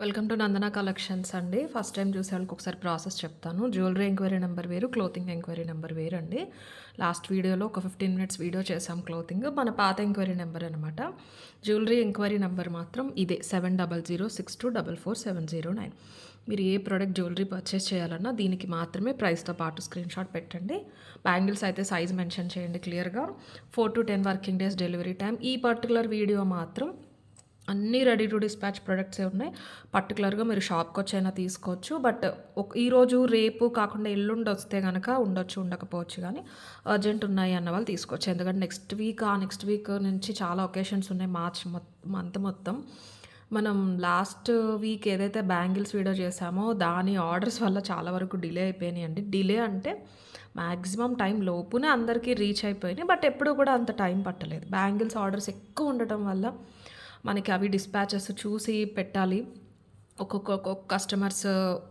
Welcome to Nandana collections అండి. First time చూసే వాళ్ళకి ఒకసారి ప్రాసెస్ చెప్తాను. జ్యువెలరీ ఎంక్వైరీ నెంబర్ వేరు, క్లోతింగ్ ఎంక్వైరీ నెంబర్ వేరండి. లాస్ట్ వీడియోలో ఒక 15 మినిట్స్ వీడియో చేసాం క్లోతింగ్. మన పాత ఎంక్వైరీ నెంబర్ అనమాట. జ్యువెలరీ ఎంక్వైరీ నెంబర్ మాత్రం ఇదే 7006244709. మీరు ఏ ప్రోడక్ట్ జ్యువెలరీ పర్చేస్ చేయాలన్నా దీనికి మాత్రమే ప్రైస్తో పాటు స్క్రీన్ షాట్ పెట్టండి. బ్యాంగిల్స్ అయితే సైజ్ మెన్షన్ చేయండి క్లియర్గా. 4 to 10 working days delivery time. ఈ పర్టికులర్ వీడియో మాత్రం అన్నీ రెడీ టు డిస్పాచ్ ప్రొడక్ట్సే ఉన్నాయి. పర్టికులర్గా మీరు షాప్కి వచ్చైనా తీసుకోవచ్చు. బట్ ఈరోజు రేపు కాకుండా ఎల్లుండి వస్తే కనుక ఉండొచ్చు, ఉండకపోవచ్చు. కానీ అర్జెంట్ ఉన్నాయి అన్న వాళ్ళు తీసుకోవచ్చు. ఎందుకంటే నెక్స్ట్ వీక్ నుంచి చాలా ఒకేషన్స్ ఉన్నాయి. మార్చ్ మంత్ మొత్తం మనం లాస్ట్ వీక్ ఏదైతే బ్యాంగిల్స్ వీడియో చేసామో దాని ఆర్డర్స్ వల్ల చాలా వరకు డిలే అయిపోయినాయండి. డిలే అంటే మ్యాక్సిమం టైం లోపునే అందరికీ రీచ్ అయిపోయినాయి. బట్ ఎప్పుడు కూడా అంత టైం పట్టలేదు. బ్యాంగిల్స్ ఆర్డర్స్ ఎక్కువ ఉండటం వల్ల మనకి అవి డిస్పాచెస్ చూసి పెట్టాలి. ఒక్కొక్క కస్టమర్స్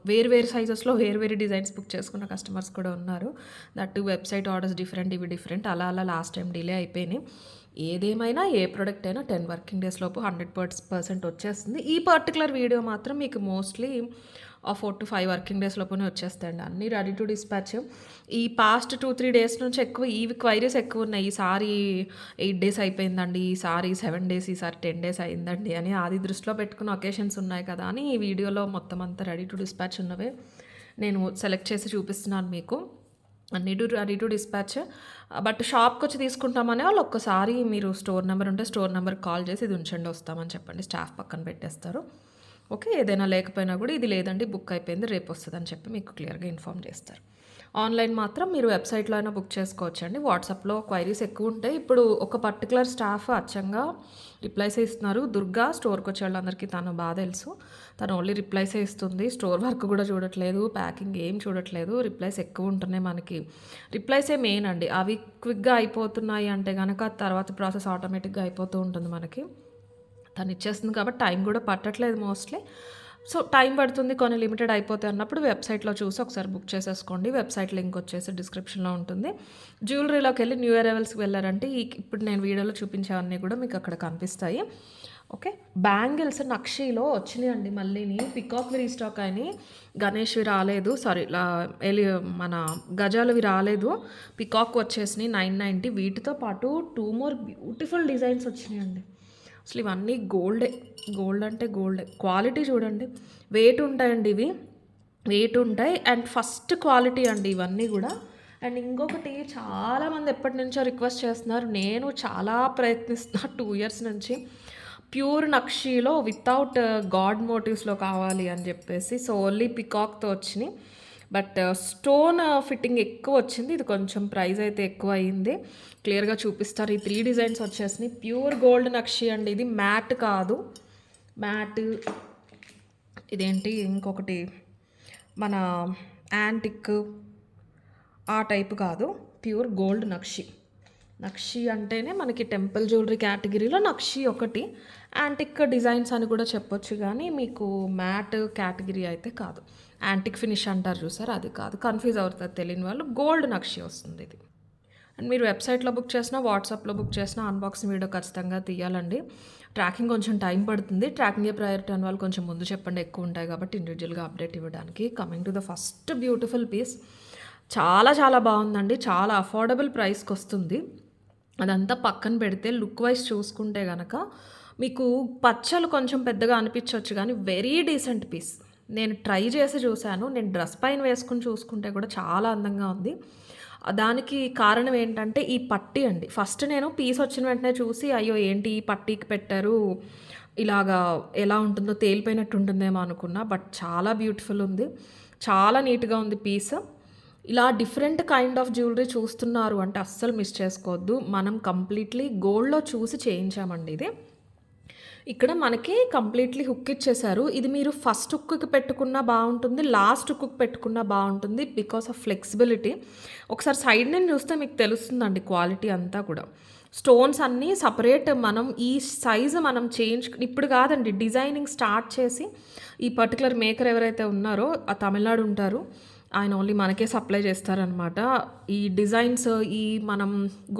వేరు సైజెస్లో వేరు డిజైన్స్ బుక్ చేసుకున్న కస్టమర్స్ కూడా ఉన్నారు. దట్ వెబ్సైట్ ఆర్డర్స్ డిఫరెంట్, ఇవి డిఫరెంట్. అలా లాస్ట్ టైం డిలే అయిపోయినాయి. ఏదేమైనా ఏ ప్రోడక్ట్ అయినా 10 వర్కింగ్ డేస్ లోపు 100% వచ్చేస్తుంది. ఈ పర్టికులర్ వీడియో మాత్రం మీకు మోస్ట్లీ 4 to 5 వర్కింగ్ డేస్ లోపునే వచ్చేస్తాయండి. అన్నీ రెడీ టు డిస్పాచ్. ఈ పాస్ట్ 2-3 డేస్ నుంచి ఎక్కువ ఈ క్వైరీస్ ఎక్కువ ఉన్నాయి. ఈసారి 8 డేస్ అయిపోయిందండి, ఈసారి 7 డేస్, ఈసారి 10 డేస్ అయిందండి అని అది దృష్టిలో పెట్టుకున్న ఒకేషన్స్ ఉన్నాయి కదా అని ఈ వీడియోలో మొత్తం అంతా రెడీ టు డిస్పాచ్ ఉన్నవే నేను సెలెక్ట్ చేసి చూపిస్తున్నాను మీకు. అన్నీ రెడీ టు డిస్పాచ్. బట్ షాప్కి వచ్చి తీసుకుంటామనే వాళ్ళు ఒక్కసారి మీరు స్టోర్ నెంబర్ ఉంటే స్టోర్ నెంబర్కి కాల్ చేసి ఇది ఉంచండి వస్తామని చెప్పండి. స్టాఫ్ పక్కన పెట్టేస్తారు. ఓకే, ఏదైనా లేకపోయినా కూడా ఇది లేదండి బుక్ అయిపోయింది రేపు వస్తుందని చెప్పి మీకు క్లియర్గా ఇన్ఫామ్ చేస్తారు. ఆన్లైన్ మాత్రం మీరు వెబ్సైట్లో అయినా బుక్ చేసుకోవచ్చండి. వాట్సాప్లో క్వైరీస్ ఎక్కువ ఉంటాయి. ఇప్పుడు ఒక పర్టికులర్ స్టాఫ్ అచ్చంగా రిప్లైసే ఇస్తున్నారు. దుర్గా స్టోర్కి వచ్చే వాళ్ళందరికీ తను బాగా తెలుసు. తను ఓన్లీ రిప్లైసే ఇస్తుంది. స్టోర్ వర్క్ కూడా చూడట్లేదు, ప్యాకింగ్ ఏం చూడట్లేదు. రిప్లైస్ ఎక్కువ ఉంటున్నాయి మనకి. రిప్లైసే మెయిన్ అండి. అవి క్విక్గా అయిపోతున్నాయి అంటే కనుక తర్వాత ప్రాసెస్ ఆటోమేటిక్గా అయిపోతూ ఉంటుంది మనకి. తను ఇచ్చేస్తుంది కాబట్టి టైం కూడా పట్టట్లేదు మోస్ట్లీ. సో టైం పడుతుంది, కొన్ని లిమిటెడ్ అయిపోతాయి అన్నప్పుడు వెబ్సైట్లో చూసి ఒకసారి బుక్ చేసేసుకోండి. వెబ్సైట్ లింక్ వచ్చేసి డిస్క్రిప్షన్లో ఉంటుంది. జ్యువెలరీలోకి వెళ్ళి న్యూ అరైవల్స్కి వెళ్ళారంటే ఇప్పుడు నేను వీడియోలో చూపించేవన్నీ కూడా మీకు అక్కడ కనిపిస్తాయి. ఓకే, బ్యాంగిల్స్ నక్షీలో వచ్చినాయండి మళ్ళీని. పికాక్వి రీస్టాక్ అయినాయి, గణేష్వి రాలేదు. సారీ, మన గజాలవి రాలేదు. పికాక్ వచ్చేసినాయి 990. వీటితో పాటు 2 more బ్యూటిఫుల్ డిజైన్స్ వచ్చినాయండి. అసలు ఇవన్నీ గోల్డ్ అంటే గోల్డే. క్వాలిటీ చూడండి, వెయిట్ ఉంటాయండి ఇవి, వెయిట్ ఉంటాయి. అండ్ ఫస్ట్ క్వాలిటీ అండి ఇవన్నీ కూడా. అండ్ ఇంకొకటి చాలామంది ఎప్పటి నుంచో రిక్వెస్ట్ చేస్తున్నారు, నేను చాలా ప్రయత్నిస్తున్నా 2 years నుంచి. ప్యూర్ నక్షీలో వితౌట్ గాడ్ మోటివ్స్లో కావాలి అని చెప్పేసి. సో ఓన్లీ పికాక్తో వచ్చినాయి. బట్ స్టోన్ ఫిట్టింగ్ ఎక్కువ వచ్చింది. ఇది కొంచెం ప్రైస్ అయితే ఎక్కువ అయింది. క్లియర్గా చూపిస్తారు. ఈ 3 డిజైన్స్ వచ్చేసినాయి. ప్యూర్ గోల్డ్ నక్షి అండి ఇది, మ్యాట్ కాదు. మ్యాట్ ఇదేంటి ఇంకొకటి మన యాంటిక్ ఆ టైప్ కాదు, ప్యూర్ గోల్డ్ నక్షి అంటేనే మనకి టెంపుల్ జ్యువెలరీ కేటగిరీలో నక్షి ఒకటి. యాంటిక్ డిజైన్స్ అని కూడా చెప్పొచ్చు, కానీ మీకు మ్యాట్ కేటగిరీ అయితే కాదు. యాంటిక్ ఫినిష్ అంటారు చూసారు, అది కాదు. కన్ఫ్యూజ్ అవుతుంది తెలియని వాళ్ళు. గోల్డ్ నక్షి వస్తుంది ఇది. అండ్ మీరు వెబ్సైట్లో బుక్ చేసినా వాట్సాప్లో బుక్ చేసినా అన్బాక్సింగ్ వీడియో ఖచ్చితంగా తీయాలండి. ట్రాకింగ్ కొంచెం టైం పడుతుంది. ట్రాకింగే ప్రయారిటీ అని వాళ్ళు కొంచెం ముందు చెప్పండి, ఎక్కువ ఉంటాయి కాబట్టి ఇండివిజువల్గా అప్డేట్ ఇవ్వడానికి. Coming to the first beautiful piece, చాలా బాగుందండి. చాలా అఫోర్డబుల్ ప్రైస్కి వస్తుంది. అదంతా పక్కన పెడితే లుక్ వైజ్ చూసుకుంటే కనుక మీకు పచ్చలు కొంచెం పెద్దగా అనిపించవచ్చు, కానీ వెరీ డీసెంట్ పీస్. నేను ట్రై చేసి చూశాను. నేను డ్రెస్ పైన వేసుకుని చూసుకుంటే కూడా చాలా అందంగా ఉంది. దానికి కారణం ఏంటంటే ఈ పట్టీ అండి. ఫస్ట్ నేను పీస్ వచ్చిన వెంటనే చూసి అయ్యో ఏంటి ఈ పట్టీకి పెట్టారు, ఇలాగా ఎలా ఉంటుందో తేలిపోయినట్టు ఉంటుందేమో అనుకున్నా. బట్ చాలా బ్యూటిఫుల్ ఉంది, చాలా నీట్గా ఉంది పీస్. ఇలా డిఫరెంట్ కైండ్ ఆఫ్ జ్యువెలరీ చూస్తున్నారు అంటే అస్సలు మిస్ చేసుకోవద్దు. మనం కంప్లీట్లీ గోల్డ్లో చూసి చేయించామండి ఇది. ఇక్కడ మనకి కంప్లీట్లీ హుక్ ఇచ్చేసారు. ఇది మీరు ఫస్ట్ హుక్కి పెట్టుకున్నా బాగుంటుంది, లాస్ట్ హుక్కి పెట్టుకున్నా బాగుంటుంది, బికాస్ ఆఫ్ ఫ్లెక్సిబిలిటీ. ఒకసారి సైడ్ నుంచి చూస్తే మీకు తెలుస్తుందండి క్వాలిటీ అంతా కూడా. స్టోన్స్ అన్నీ సపరేట్. మనం ఈ సైజు మనం ఇప్పుడు కాదండి, డిజైనింగ్ స్టార్ట్ చేసి ఈ పర్టికులర్ మేకర్ ఎవరైతే ఉన్నారో ఆ తమిళనాడు ఉంటారు, ఆయన ఓన్లీ మనకే సప్లై చేస్తారనమాట. ఈ డిజైన్స్ ఈ మనం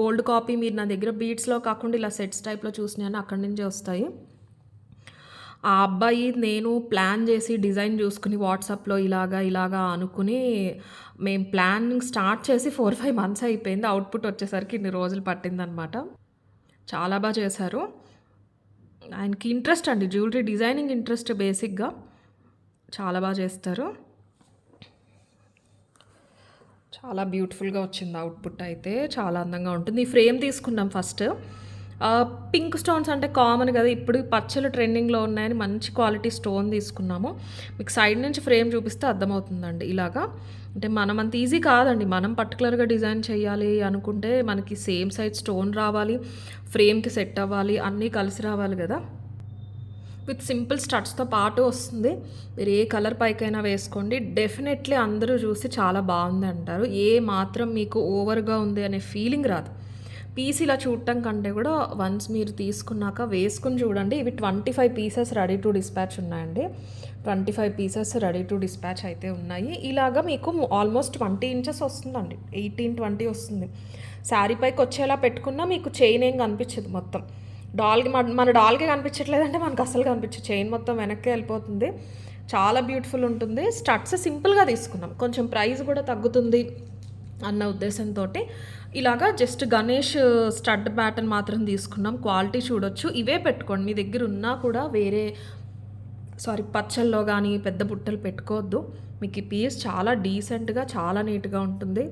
గోల్డ్ కాపీ మీరు నా దగ్గర బీడ్స్లో కాకుండా ఇలా సెట్స్ టైప్లో చూసినాయని అక్కడి నుంచే వస్తాయి. ఆ అబ్బాయి నేను ప్లాన్ చేసి డిజైన్ చూసుకుని వాట్సాప్‌లో ఇలాగా అనుకుని మేము ప్లానింగ్ స్టార్ట్ చేసి 4, 5 మంత్స్ అయిపోయింది. అవుట్‌పుట్ వచ్చేసరికి ఇన్ని రోజులు పట్టిందనమాట. చాలా చేశారు. ఆయనకి ఇంట్రెస్ట్ అండి. జ్యువెలరీ డిజైనింగ్ ఇంట్రెస్ట్ బేసిక్‌గా. చాలా చేస్తారు. చాలా బ్యూటిఫుల్‌గా వచ్చింది అవుట్‌పుట్ అయితే. చాలా అందంగా ఉంటుంది. ఈ ఫ్రేమ్ తీసుకున్నాం ఫస్ట్. పింక్ స్టోన్స్ అంటే కామన్ కదా! ఇప్పుడు పచ్చలు ట్రెండింగ్‌లో ఉన్నాయని మంచి క్వాలిటీ స్టోన్ తీసుకున్నాము. మీకు సైడ్ నుంచి ఫ్రేమ్ చూపిస్తే అర్థమవుతుందండి. ఇలాగా అంటే మనం అంత ఈజీ కాదండి. మనం పర్టిక్యులర్‌గా డిజైన్ చేయాలి అనుకుంటే మనకి సేమ్ సైజ్ స్టోన్ రావాలి, ఫ్రేమ్‌కి సెట్ అవ్వాలి, అన్నీ కలిసి రావాలి కదా! విత్ సింపుల్ స్టడ్స్‌తో పాటు వస్తుంది. మీరు ఏ కలర్ పైకైనా వేసుకోండి. డెఫినెట్‌లీ అందరూ చూసి చాలా బావుంది అంటారు. ఏ మాత్రం మీకు ఓవర్‌గా ఉంది అనే ఫీలింగ్ రాదు. పీస్ ఇలా చూడటం కంటే కూడా వన్స్ మీరు తీసుకున్నాక వేసుకొని చూడండి. ఇవి 25 పీసెస్ రెడీ టు డిస్పాచ్ ఉన్నాయండి. 25 పీసెస్ రెడీ టు డిస్పాచ్ అయితే ఉన్నాయి. ఇలాగా మీకు ఆల్మోస్ట్ 20 ఇంచెస్ వస్తుందండి. 18, 20 వస్తుంది. శారీ పైకి వచ్చేలా పెట్టుకున్నా మీకు చైన్ ఏం కనిపించదు మొత్తం. మన డాల్‌కే కనిపించట్లేదంటే మనకు అస్సలు కనిపించదు. చైన్ మొత్తం వెనక్కే వెళ్ళిపోతుంది. చాలా బ్యూటిఫుల్ ఉంటుంది. స్టడ్స్ సింపుల్‌గా తీసుకున్నాం. కొంచెం ప్రైస్ కూడా తగ్గుతుంది అన్న ఉద్దేశంతోటి ఇలాగా జస్ట్ గణేష్ స్టడ్ ప్యాటర్న్ మాత్రం తీసుకున్నాం. క్వాలిటీ చూడొచ్చు. ఇవే పెట్టుకోండి. మీ దగ్గర ఉన్నా కూడా వేరే పచ్చల్లో గానీ పెద్ద బుట్టలు పెట్టుకోవద్దు. మీకు ఈ పీస్ చాలా డీసెంట్‌గా, చాలా నీట్‌గా ఉంటుంది.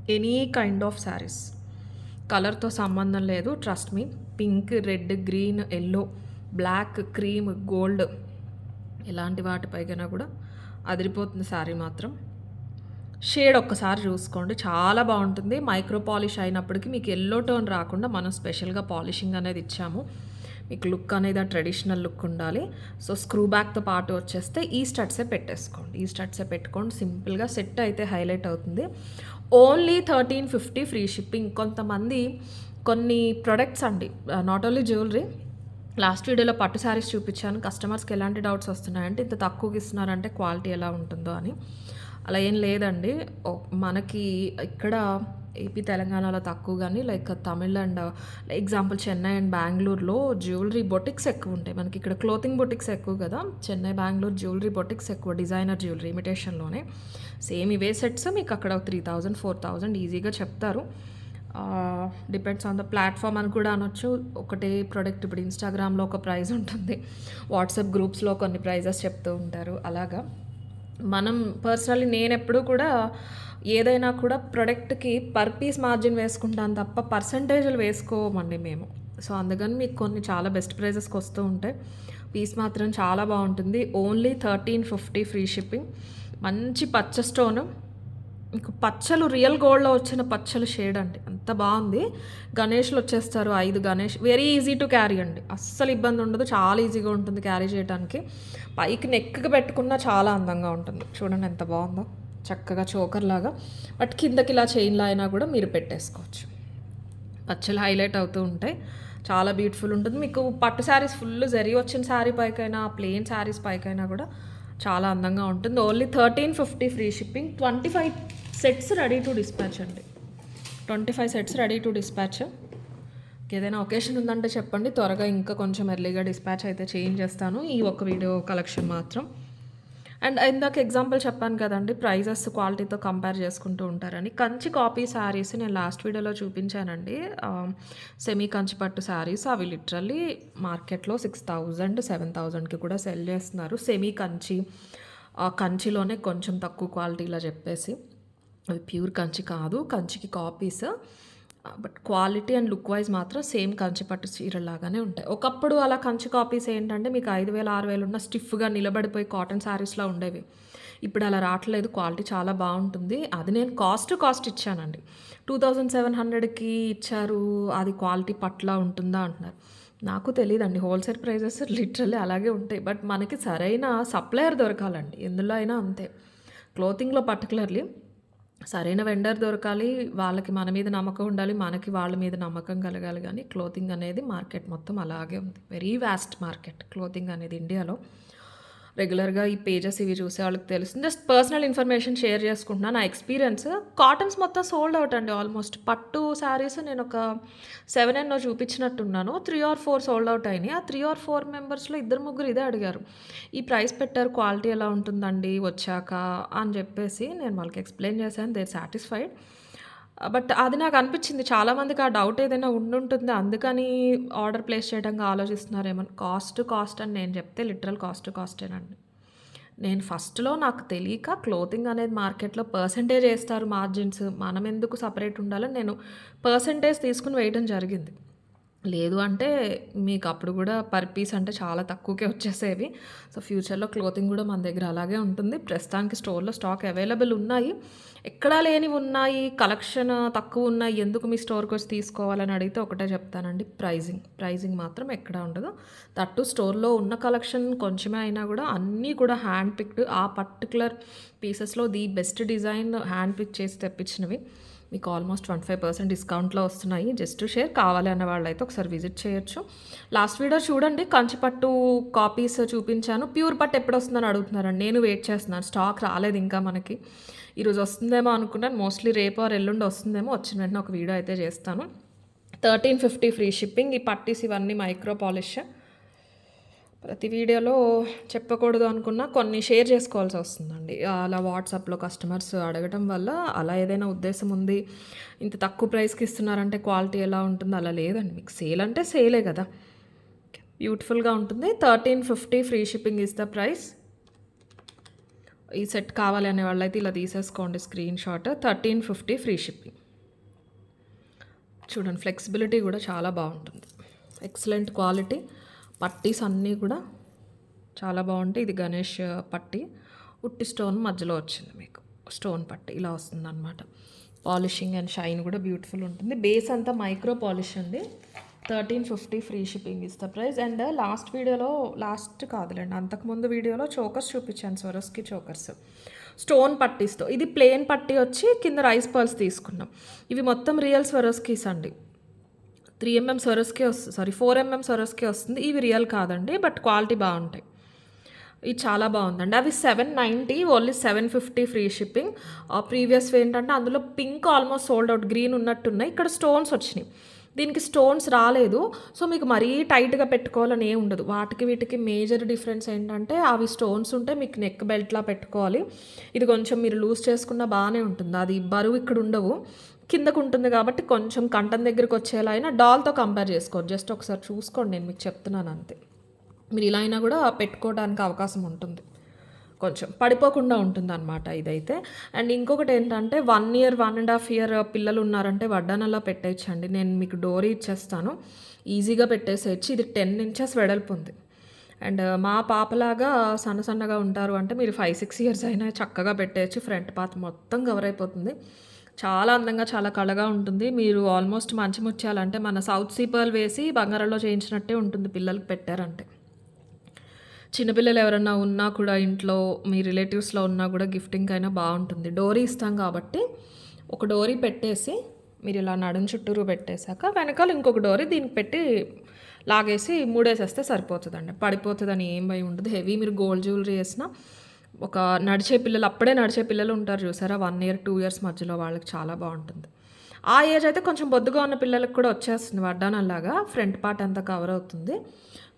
Any kind of saris. కలర్‌తో సంబంధం లేదు. Trust me. Pink, red, green, yellow, black, cream, gold ఇలాంటి వాటిపైకైనా కూడా అదిరిపోతుంది శారీ మాత్రం. షేడ్ ఒక్కసారి చూసుకోండి. చాలా బాగుంటుంది. మైక్రో పాలిష్ అయినప్పటికీ మీకు యెల్లో టోన్ రాకుండా మనం స్పెషల్‌గా పాలిషింగ్ అనేది ఇచ్చాము. మీకు లుక్ అనేది ఆ ట్రెడిషనల్ లుక్ ఉండాలి. సో, స్క్రూ బ్యాక్‌తో పాటు వచ్చేస్తే ఈ స్టడ్సే పెట్టేసుకోండి. ఈ స్టడ్సే పెట్టుకోండి. సింపుల్‌గా సెట్ అయితే హైలైట్ అవుతుంది. Only 1350 free shipping. కొంతమంది కొన్ని ప్రొడక్ట్స్ అండి, నాట్ ఓన్లీ జ్యువెలరీ, లాస్ట్ వీడియోలో పట్టు శారీస్ చూపించాను. కస్టమర్స్‌కి ఎలాంటి డౌట్స్ వస్తున్నాయంటే ఇంత తక్కువకి ఇస్తున్నారంటే క్వాలిటీ ఎలా ఉంటుందో అని. అలా ఏం లేదండి. మనకి ఇక్కడ ఏపీ, తెలంగాణలో తక్కువ గానీ like Tamil and example Chennai and బెంగుళూరులో జ్యువెలరీ బొటిక్స్ ఎక్కువ ఉంటాయి. మనకి ఇక్కడ క్లోతింగ్ బొటిక్స్ ఎక్కువ కదా! చెన్నై, బెంగుళూరు జ్యువెలరీ బొటిక్స్ ఎక్కువ. డిజైనర్ జ్యువెలరీ ఇమిటేషన్‌లోనే. సేమ్ ఇవే సెట్స్ మీకు అక్కడ 3000, 4000 ఈజీగా చెప్తారు. డిపెండ్స్ ఆన్ ద ప్లాట్‌ఫామ్ అని కూడా అనొచ్చు. ఒకటే ప్రొడక్ట్ ఇప్పుడు ఇన్‌స్టాగ్రామ్‌లో ఒక ప్రైస్ ఉంటుంది. వాట్సాప్ గ్రూప్స్‌లో కొన్ని ప్రైజెస్ చెప్తూ ఉంటారు. అలాగా మనం పర్సనల్లీ నేనెప్పుడూ కూడా ఏదైనా కూడా ప్రొడక్ట్‌కి పర్ పీస్ మార్జిన్ వేసుకుంటాను తప్ప పర్సెంటేజ్‌లు వేసుకోమండి మేము. సో, అందుకని మీకు కొన్ని చాలా బెస్ట్ ప్రైజెస్‌కి వస్తూ ఉంటాయి. పీస్ మాత్రం చాలా బాగుంటుంది. Only 1350 free shipping. మంచి పచ్చ స్టోను. మీకు పచ్చలు రియల్ గోల్డ్‌లో వచ్చిన పచ్చలు షేడ్ అండి. అంత బావుంది. గణేష్‌లు వచ్చేస్తారు. 5 Ganesh very easy to carry అండి. అస్సలు ఇబ్బంది ఉండదు. చాలా ఈజీగా ఉంటుంది క్యారీ చేయడానికి. పైకి నెక్‌కి పెట్టుకున్నా చాలా అందంగా ఉంటుంది. చూడండి ఎంత బావుందో. చక్కగా చోకర్‌లాగా. బట్ కిందకి ఇలా చైన్‌లా అయినా కూడా మీరు పెట్టేసుకోవచ్చు. పచ్చలు హైలైట్ అవుతూ ఉంటాయి. చాలా బ్యూటిఫుల్ ఉంటుంది. మీకు పట్టు శారీస్ ఫుల్ జరీ వచ్చిన శారీ పైకైనా, ప్లెయిన్ శారీస్ పైకైనా కూడా చాలా అందంగా ఉంటుంది. Only 1350 free shipping. 25 sets ready to dispatch అండి. 25 సెట్స్ రెడీ టు డిస్పాచ్. ఏదైనా ఒకేషన్ ఉందంటే చెప్పండి. త్వరగా ఇంకా కొంచెం ఎర్లీగా డిస్పాచ్ అయితే చేంజ్ ఈ ఒక వీడియో కలెక్షన్ మాత్రం. అండ్ ఇందాక ఎగ్జాంపుల్ చెప్పాను కదండి, ప్రైజెస్ క్వాలిటీతో కంపేర్ చేసుకుంటూ ఉంటారని. కంచి కాపీ శారీస్ నేను లాస్ట్ వీడియోలో చూపించానండి. సెమీ కంచి పట్టు శారీస్ అవి లిటరల్లీ మార్కెట్లో 6000, 7000కి కూడా సెల్ చేస్తున్నారు. సెమీ కంచి, కంచిలోనే కొంచెం తక్కువ క్వాలిటీలా చెప్పేసి. అవి ప్యూర్ కంచి కాదు, కంచికి copies. But quality and look wise మాత్రం సేమ్ కంచి పట్టు చీరలాగానే ఉంటాయి. ఒకప్పుడు అలా కంచి కాపీస్ ఏంటంటే మీకు 5000, 6000 ఉన్న స్టిఫ్గా నిలబడిపోయి కాటన్ శారీస్‌లా ఉండేవి. ఇప్పుడు అలా రావట్లేదు. క్వాలిటీ చాలా బాగుంటుంది. అది నేను కాస్ట్ ఇచ్చానండి. 2700కి ఇచ్చారు. అది క్వాలిటీ పట్లా ఉంటుందా అంటున్నారు. నాకు తెలీదండి. హోల్‌సేల్ ప్రైజెస్ లిటరల్లీ అలాగే ఉంటాయి. బట్ మనకి సరైన సప్లయర్ దొరకాలండి. ఎందులో అయినా అంతే. క్లోతింగ్‌లో పర్టిక్యులర్‌లీ సరైన వెండర్ దొరకాలి. వాళ్ళకి మన మీద నమ్మకం ఉండాలి. మనకి వాళ్ళ మీద నమ్మకం కలగాలి. కానీ క్లోతింగ్ అనేది మార్కెట్ మొత్తం అలాగే ఉంది. వెరీ వాస్ట్ మార్కెట్ క్లోతింగ్ అనేది ఇండియాలో. రెగ్యులర్గా ఈ పేజెస్ ఇవి చూసే వాళ్ళకి తెలుస్తుంది. జస్ట్ పర్సనల్ ఇన్ఫర్మేషన్ షేర్ చేసుకుంటున్నాను. నా ఎక్స్పీరియన్స్ కాటన్స్ మొత్తం సోల్డ్ అవుట్ అండి ఆల్మోస్ట్. పట్టు శారీస్ నేను ఒక 7 ఎన్నో చూపించినట్టున్నాను. 3 ఆర్ 4 సోల్డ్ అవుట్ అయినాయి. ఆ 3 ఆర్ 4 మెంబర్స్‌లో ఇద్దరు ముగ్గురు ఇదే అడిగారు. ఈ ప్రైస్ పెట్టారు, క్వాలిటీ ఎలా ఉంటుందండి వచ్చాక అని చెప్పేసి నేను వాళ్ళకి ఎక్స్ప్లెయిన్ చేశాను. They are satisfied. బట్ అది నాకు అనిపించింది చాలామందికి ఆ డౌట్ ఏదైనా ఉండుంటుంది. అందుకని ఆర్డర్ ప్లేస్ చేయడానికి ఆలోచిస్తున్నారేమో. కాస్ట్ అని నేను చెప్తే లిటరల్ కాస్టేనండి. నేను ఫస్ట్‌లో నాకు తెలియక క్లోతింగ్ అనేది మార్కెట్‌లో పర్సెంటేజ్ ఏస్తారు మార్జిన్స్. మనం ఎందుకు సెపరేట్ ఉండాలని నేను పర్సెంటేజ్ తీసుకొని వేయడం జరిగింది. లేదు అంటే మీకు అప్పుడు గూడా పర్ పీస్ అంటే చాలా తక్కువకే వచ్చేసేవి. సో, ఫ్యూచర్‌లో క్లోతింగ్ గూడా మన దగ్గర అలాగే ఉంటుంది. ప్రస్తుతానికి స్టోర్‌లో స్టాక్ అవైలబుల్ ఉన్నాయి. ఎక్కడా లేనివి ఉన్నాయి, కలెక్షన్ తక్కువున్నాయి, ఎందుకు మీ స్టోర్‌కొచ్చి తీసుకోవాలని అడిగితే ఒకటే చెప్తానండి, ప్రైజింగ్ మాత్రం ఎక్కడా ఉండదు. దట్ టూ స్టోర్‌లో ఉన్న కలెక్షన్ కొంచెమే అయినా గూడా అన్నీ కూడా హ్యాండ్ పిక్డ్. ఆ పర్టిక్యులర్ పీసెస్‌లో the best design hand pick చేసి తెప్పించినవి. మీకు ఆల్మోస్ట్ 25% డిస్కౌంట్‌లో వస్తున్నాయి. జస్ట్ టు షేర్, కావాలి అన్న వాళ్ళైతే ఒకసారి విజిట్ చేయొచ్చు. లాస్ట్ వీడియో చూడండి, కంచిపట్టు కాపీస్ చూపించాను. ప్యూర్ పట్టు ఎప్పుడొస్తుందని అడుగుతున్నారండి. నేను వెయిట్ చేస్తున్నాను. స్టాక్ రాలేదు ఇంకా మనకి. ఈరోజు వస్తుందేమో అనుకున్నాను. మోస్ట్లీ రేపు ఆర్ ఎల్లుండి వస్తుందేమో. వచ్చిన వెంటనే ఒక వీడియో అయితే చేస్తాను. 1350 ఫ్రీ షిప్పింగ్. ఈ పట్టీస్ ఇవన్నీ మైక్రో పాలిష్. ప్రతి వీడియోలో చెప్పకూడదు అనుకున్నా కొన్ని షేర్ చేసుకోవాల్సి వస్తుందండి. అలా వాట్సాప్‌లో కస్టమర్స్ అడగటం వల్ల అలా ఏదైనా ఉద్దేశం ఉంది. ఇంత తక్కువ ప్రైస్‌కి ఇస్తున్నారంటే క్వాలిటీ ఎలా ఉంటుందో అలా లేదండి. మీకు సేల్ అంటే సేలే కదా! బ్యూటిఫుల్‌గా ఉంటుంది. 1350 free shipping is the price. ఈ సెట్ కావాలి అనే వాళ్ళైతే ఇలా తీసేసుకోండి స్క్రీన్ షాట్. 1350 free shipping. చూడండి, ఫ్లెక్సిబిలిటీ కూడా చాలా బాగుంటుంది. Excellent quality. పట్టీస్ అన్నీ కూడా చాలా బాగుంటాయి. ఇది గణేష్ పట్టీ, ఉట్టి స్టోన్ మధ్యలో వచ్చింది మీకు. స్టోన్ పట్టీ ఇలా వస్తుందన్నమాట. పాలిషింగ్ అండ్ షైన్ కూడా బ్యూటిఫుల్ ఉంటుంది. బేస్ అంతా మైక్రో పాలిష్ అండి. 1350 free shipping is the price. And last కాదులేండి, అంతకుముందు వీడియోలో చోకర్స్ చూపించాను, స్వరస్కి చోకర్స్ స్టోన్ పట్టీస్తో. ఇది ప్లెయిన్ పట్టీ వచ్చి కింద రైస్ పర్ల్స్ తీసుకున్నాం. ఇవి మొత్తం రియల్ స్వరస్కీస్ అండి. 3 mm స్వరస్కే వస్తుంది, 4 mm స్వరస్కే వస్తుంది. ఇవి రియల్ కాదండి, బట్ క్వాలిటీ బాగుంటాయి. ఇది చాలా బాగుందండి. అవి 790, ఓన్లీ 750 ఫ్రీ షిప్పింగ్. ప్రీవియస్ ఏంటంటే అందులో pink almost sold out, green ఉన్నట్టున్నాయి. ఇక్కడ స్టోన్స్ వచ్చినాయి, దీనికి స్టోన్స్ రాలేదు. సో మీకు మరీ టైట్గా పెట్టుకోవాలని ఏం ఉండదు. వాటికి వీటికి మేజర్ డిఫరెన్స్ ఏంటంటే అవి స్టోన్స్ ఉంటే మీకు నెక్ బెల్ట్లా పెట్టుకోవాలి. ఇది కొంచెం మీరు లూజ్ చేసుకున్నా బాగానే ఉంటుంది. అది బరువు ఇక్కడ ఉండవు, కిందకు ఉంటుంది కాబట్టి కొంచెం కంఠం దగ్గరికి వచ్చేలా అయినా డాల్తో కంపేర్ చేసుకోవచ్చు. జస్ట్ ఒకసారి చూసుకోండి, నేను మీకు చెప్తున్నాను అంతే. మీరు ఇలా అయినా కూడా పెట్టుకోవడానికి అవకాశం ఉంటుంది. కొంచెం పడిపోకుండా ఉంటుందన్నమాట ఇదైతే. అండ్ ఇంకొకటి ఏంటంటే 1 year 1.5 year పిల్లలు ఉన్నారంటే వడ్డానలా పెట్టేయచ్చండి. నేను మీకు డోరీ ఇచ్చేస్తాను, ఈజీగా పెట్టేసేయచ్చు. ఇది 10 inches వెడల్పు ఉంది. అండ్ మా పాపలాగా సన్నగా ఉంటారు అంటే మీరు 5-6 years అయినా చక్కగా పెట్టేయచ్చు. ఫ్రంట్ పార్ట్ మొత్తం కవర్ అయిపోతుంది. చాలా అందంగా, చాలా కళగా ఉంటుంది. మీరు ఆల్మోస్ట్ మంచి ముత్యాలంటే మన సౌత్ సీ పర్ల్ వేసి బంగారంలో చేయించినట్టే ఉంటుంది పిల్లలకి పెట్టారంటే. చిన్నపిల్లలు ఎవరన్నా ఉన్నా కూడా ఇంట్లో మీ రిలేటివ్స్లో ఉన్నా కూడా గిఫ్టింగ్ అయినా బాగుంటుంది. డోరీ ఇస్తాం కాబట్టి ఒక డోరీ పెట్టేసి మీరు ఇలా నడుం చుట్టూరు పెట్టేశాక వెనకాల ఇంకొక డోరీ దీనికి పెట్టి లాగేసి మూడేసేస్తే సరిపోతుందండి. పడిపోతుందని ఏం భయం ఉండదు. హెవీ మీరు గోల్డ్ జ్యువెలరీ వేసినా ఒక అప్పుడే నడిచే పిల్లలు ఉంటారు చూసారా, 1 year 2 years మధ్యలో, వాళ్ళకి చాలా బాగుంటుంది. ఆ ఏజ్ అయితే కొంచెం బొద్దుగా ఉన్న పిల్లలకు కూడా వచ్చేస్తుంది వడ్డానలాగా. ఫ్రంట్ పార్ట్ అంతా కవర్ అవుతుంది.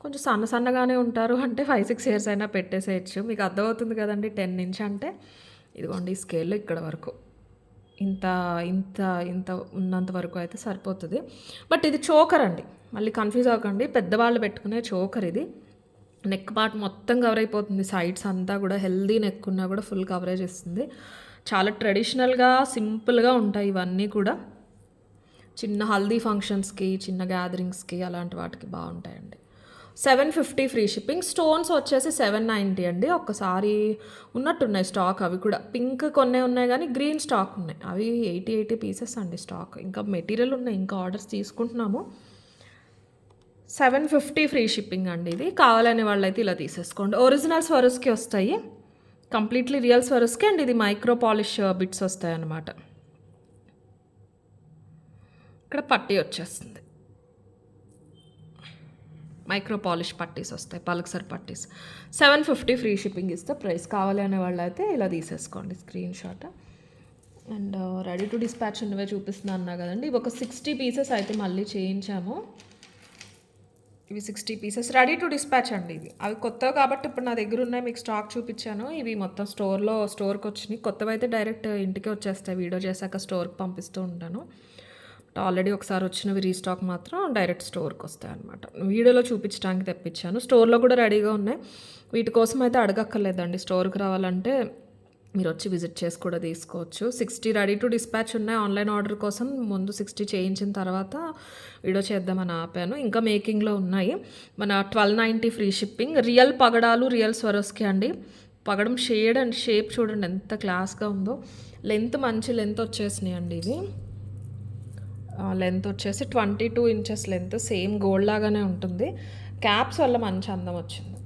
కొంచెం సన్నగానే ఉంటారు అంటే 5-6 years అయినా పెట్టేసేయచ్చు. మీకు అర్థమవుతుంది కదండి. 10 inch అంటే ఇదిగోండి ఈ స్కేల్లో ఇక్కడ వరకు ఇంత ఇంత ఇంత ఉన్నంత వరకు అయితే సరిపోతుంది. బట్ ఇది చోకర్ అండి, మళ్ళీ కన్ఫ్యూజ్ అవ్వకండి. పెద్దవాళ్ళు పెట్టుకునే చోకర్ ఇది. నెక్ పార్ట్ మొత్తం కవర్ అయిపోతుంది. సైడ్స్ అంతా కూడా హెల్దీ నెక్ ఉన్నా కూడా ఫుల్ కవరేజ్ ఇస్తుంది. చాలా ట్రెడిషనల్గా సింపుల్గా ఉంటాయి ఇవన్నీ కూడా. చిన్న హల్దీ ఫంక్షన్స్కి, చిన్న గ్యాదరింగ్స్కి అలాంటి వాటికి బాగుంటాయండి. 750 ఫ్రీ షిప్పింగ్. స్టోన్స్ వచ్చేసి 790 అండి. ఒక్కసారి ఉన్నట్టున్నాయి స్టాక్. అవి కూడా పింక్ కొన్నే ఉన్నాయి కానీ గ్రీన్ స్టాక్ ఉన్నాయి. అవి 80 పీసెస్ అండి స్టాక్. ఇంకా మెటీరియల్ ఉన్నాయి, ఇంకా ఆర్డర్స్ తీసుకుంటున్నాము. 750 ఫ్రీ షిప్పింగ్ అండి. ఇది కావాలనే వాళ్ళైతే ఇలా తీసేసుకోండి. ఒరిజినల్ స్వరస్కి వస్తాయి, కంప్లీట్లీ రియల్ స్వరస్కి. అండ్ ఇది మైక్రో పాలిష్ బిట్స్ వస్తాయి అన్నమాట. ఇక్కడ పట్టీ వచ్చేస్తుంది. మైక్రో పాలిష్ పట్టీస్ వస్తాయి, పల్క్సర్ పట్టీస్. 750 ఫ్రీ షిప్పింగ్ ఇస్తే ప్రైస్. కావాలి అనే వాళ్ళు అయితే ఇలా తీసేసుకోండి screen shot. And ready to dispatch ఉన్నవే చూపిస్తున్నాను అన్నా కదండి. ఇవి ఒక 60 పీసెస్ అయితే మళ్ళీ చేయించాము. ఇవి 60 పీసెస్ రెడీ టు డిస్పాచ్ అండి. ఇవి అవి కొత్తవి కాబట్టి ఇప్పుడు నా దగ్గర ఉన్నాయి, మీకు స్టాక్ చూపించాను. ఇవి మొత్తం స్టోర్కి వచ్చినాయి. కొత్తవి అయితే డైరెక్ట్ ఇంటికే వచ్చేస్తాయి, వీడియో చేశాక స్టోర్కి పంపిస్తూ ఉంటాను. ఆల్రెడీ ఒకసారి వచ్చినవి రీస్టాక్ మాత్రం డైరెక్ట్ స్టోర్కి వస్తాయి అనమాట. వీడియోలో చూపించడానికి తెప్పించాను. స్టోర్లో కూడా రెడీగా ఉన్నాయి. వీటి కోసం అయితే అడగక్కర్లేదండి. స్టోర్కి రావాలంటే మీరు వచ్చి విజిట్ చేసి కూడా తీసుకోవచ్చు. 60 రెడీ టు డిస్పాచ్ ఉన్నాయి. ఆన్లైన్ ఆర్డర్ కోసం ముందు 60 చేయించిన తర్వాత వీడియో చేద్దామని ఆపాను. ఇంకా మేకింగ్లో ఉన్నాయి. మన 1290 ఫ్రీ షిప్పింగ్. రియల్ పగడాలు, రియల్ స్వరోస్కి అండి. పగడం షేడ్ అండ్ షేప్ చూడండి ఎంత క్లాస్గా ఉందో. లెంత్ మంచి లెంత్ వచ్చేసినాయి అండి ఇవి. లెంత్ వచ్చేసి 22 ఇంచెస్ లెంత్, సేమ్ గోల్డ్ లాగానే ఉంటుంది. క్యాప్స్ వల్ల మంచి అందం వచ్చింది.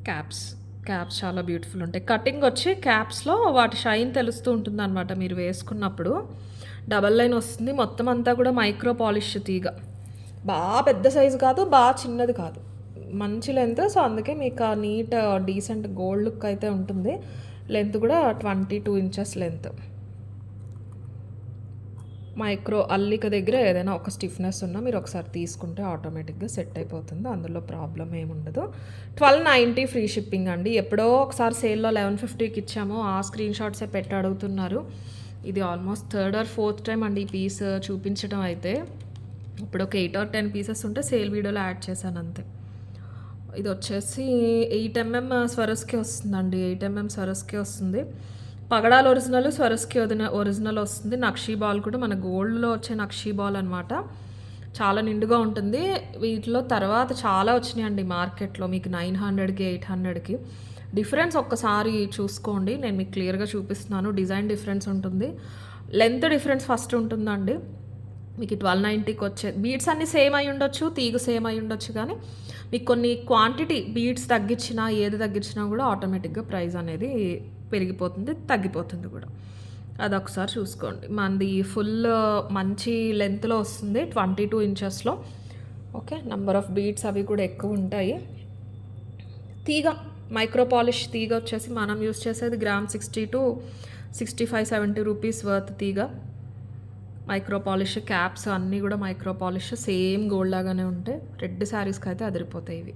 క్యాప్స్ చాలా బ్యూటిఫుల్ ఉంటాయి. కటింగ్ వచ్చి క్యాప్స్లో వాటి షైన్ తెలుస్తూ ఉంటుంది అనమాట మీరు వేసుకున్నప్పుడు. డబల్ లైన్ వస్తుంది. మొత్తం అంతా కూడా మైక్రో పాలిష్ తీగ. బాగా పెద్ద సైజు కాదు, బాగా చిన్నది కాదు, మంచి లెంత్. సో అందుకే మీకు ఆ నీట్ డీసెంట్ గోల్డ్ లుక్ అయితే ఉంటుంది. లెంత్ కూడా 22 ఇంచెస్ లెంత్. మైక్రో అల్లిక దగ్గర ఏదైనా ఒక స్టిఫ్నెస్ ఉన్నా మీరు ఒకసారి తీసుకుంటే ఆటోమేటిక్గా సెట్ అయిపోతుంది, అందులో ప్రాబ్లం ఏముండదు. 1290 ఫ్రీ షిప్పింగ్ అండి. ఎప్పుడో ఒకసారి సేల్లో 1150కి ఇచ్చాము, ఆ స్క్రీన్ షాట్సే పెట్టి అడుగుతున్నారు. ఇది almost 3rd or 4th time అండి ఈ పీస్ చూపించడం అయితే. ఇప్పుడు ఒక 8 or 10 పీసెస్ ఉంటే సేల్ వీడియోలో యాడ్ చేశాను అంతే. ఇది వచ్చేసి 8 mm స్వరస్కి వస్తుందండి. 8 mm స్వరస్కి వస్తుంది. పగడాలు ఒరిజినల్, స్వరస్కి ఒరిజినల్ వస్తుంది. నక్షీ బాల్ కూడా మన గోల్డ్లో వచ్చే నక్షీ బాల్ అనమాట. చాలా నిండుగా ఉంటుంది. వీటిలో తర్వాత చాలా వచ్చినాయండి మార్కెట్లో, మీకు 900కి 800కి. డిఫరెన్స్ ఒక్కసారి చూసుకోండి, నేను మీకు క్లియర్గా చూపిస్తున్నాను. డిజైన్ డిఫరెన్స్ ఉంటుంది, లెంత్ డిఫరెన్స్ ఫస్ట్ ఉంటుందండి. మీకు 1290కి వచ్చే బీడ్స్ అన్నీ సేమ్ అయి ఉండొచ్చు, తీగ సేమ్ అయి ఉండొచ్చు, కానీ మీకు కొన్ని క్వాంటిటీ బీడ్స్ తగ్గించినా ఏది తగ్గించినా కూడా ఆటోమేటిక్గా ప్రైస్ అనేది పెరిగిపోతుంది, తగ్గిపోతుంది కూడా. అదొకసారి చూసుకోండి. మనది ఫుల్ మంచి లెంత్లో వస్తుంది, 22 ఇంచెస్లో. ఓకే, నెంబర్ ఆఫ్ బీడ్స్ అవి కూడా ఎక్కువ ఉంటాయి. తీగ మైక్రో పాలిష్ తీగ వచ్చేసి మనం యూస్ చేసేది గ్రామ్ 60 to 65-70 రూపీస్ వర్త్ తీగ. మైక్రో పాలిష్ క్యాప్స్ అన్నీ కూడా మైక్రో పాలిష్, సేమ్ గోల్డ్ లాగానే ఉంటాయి. రెడ్ శారీస్కి అయితే అదిరిపోతాయి ఇవి.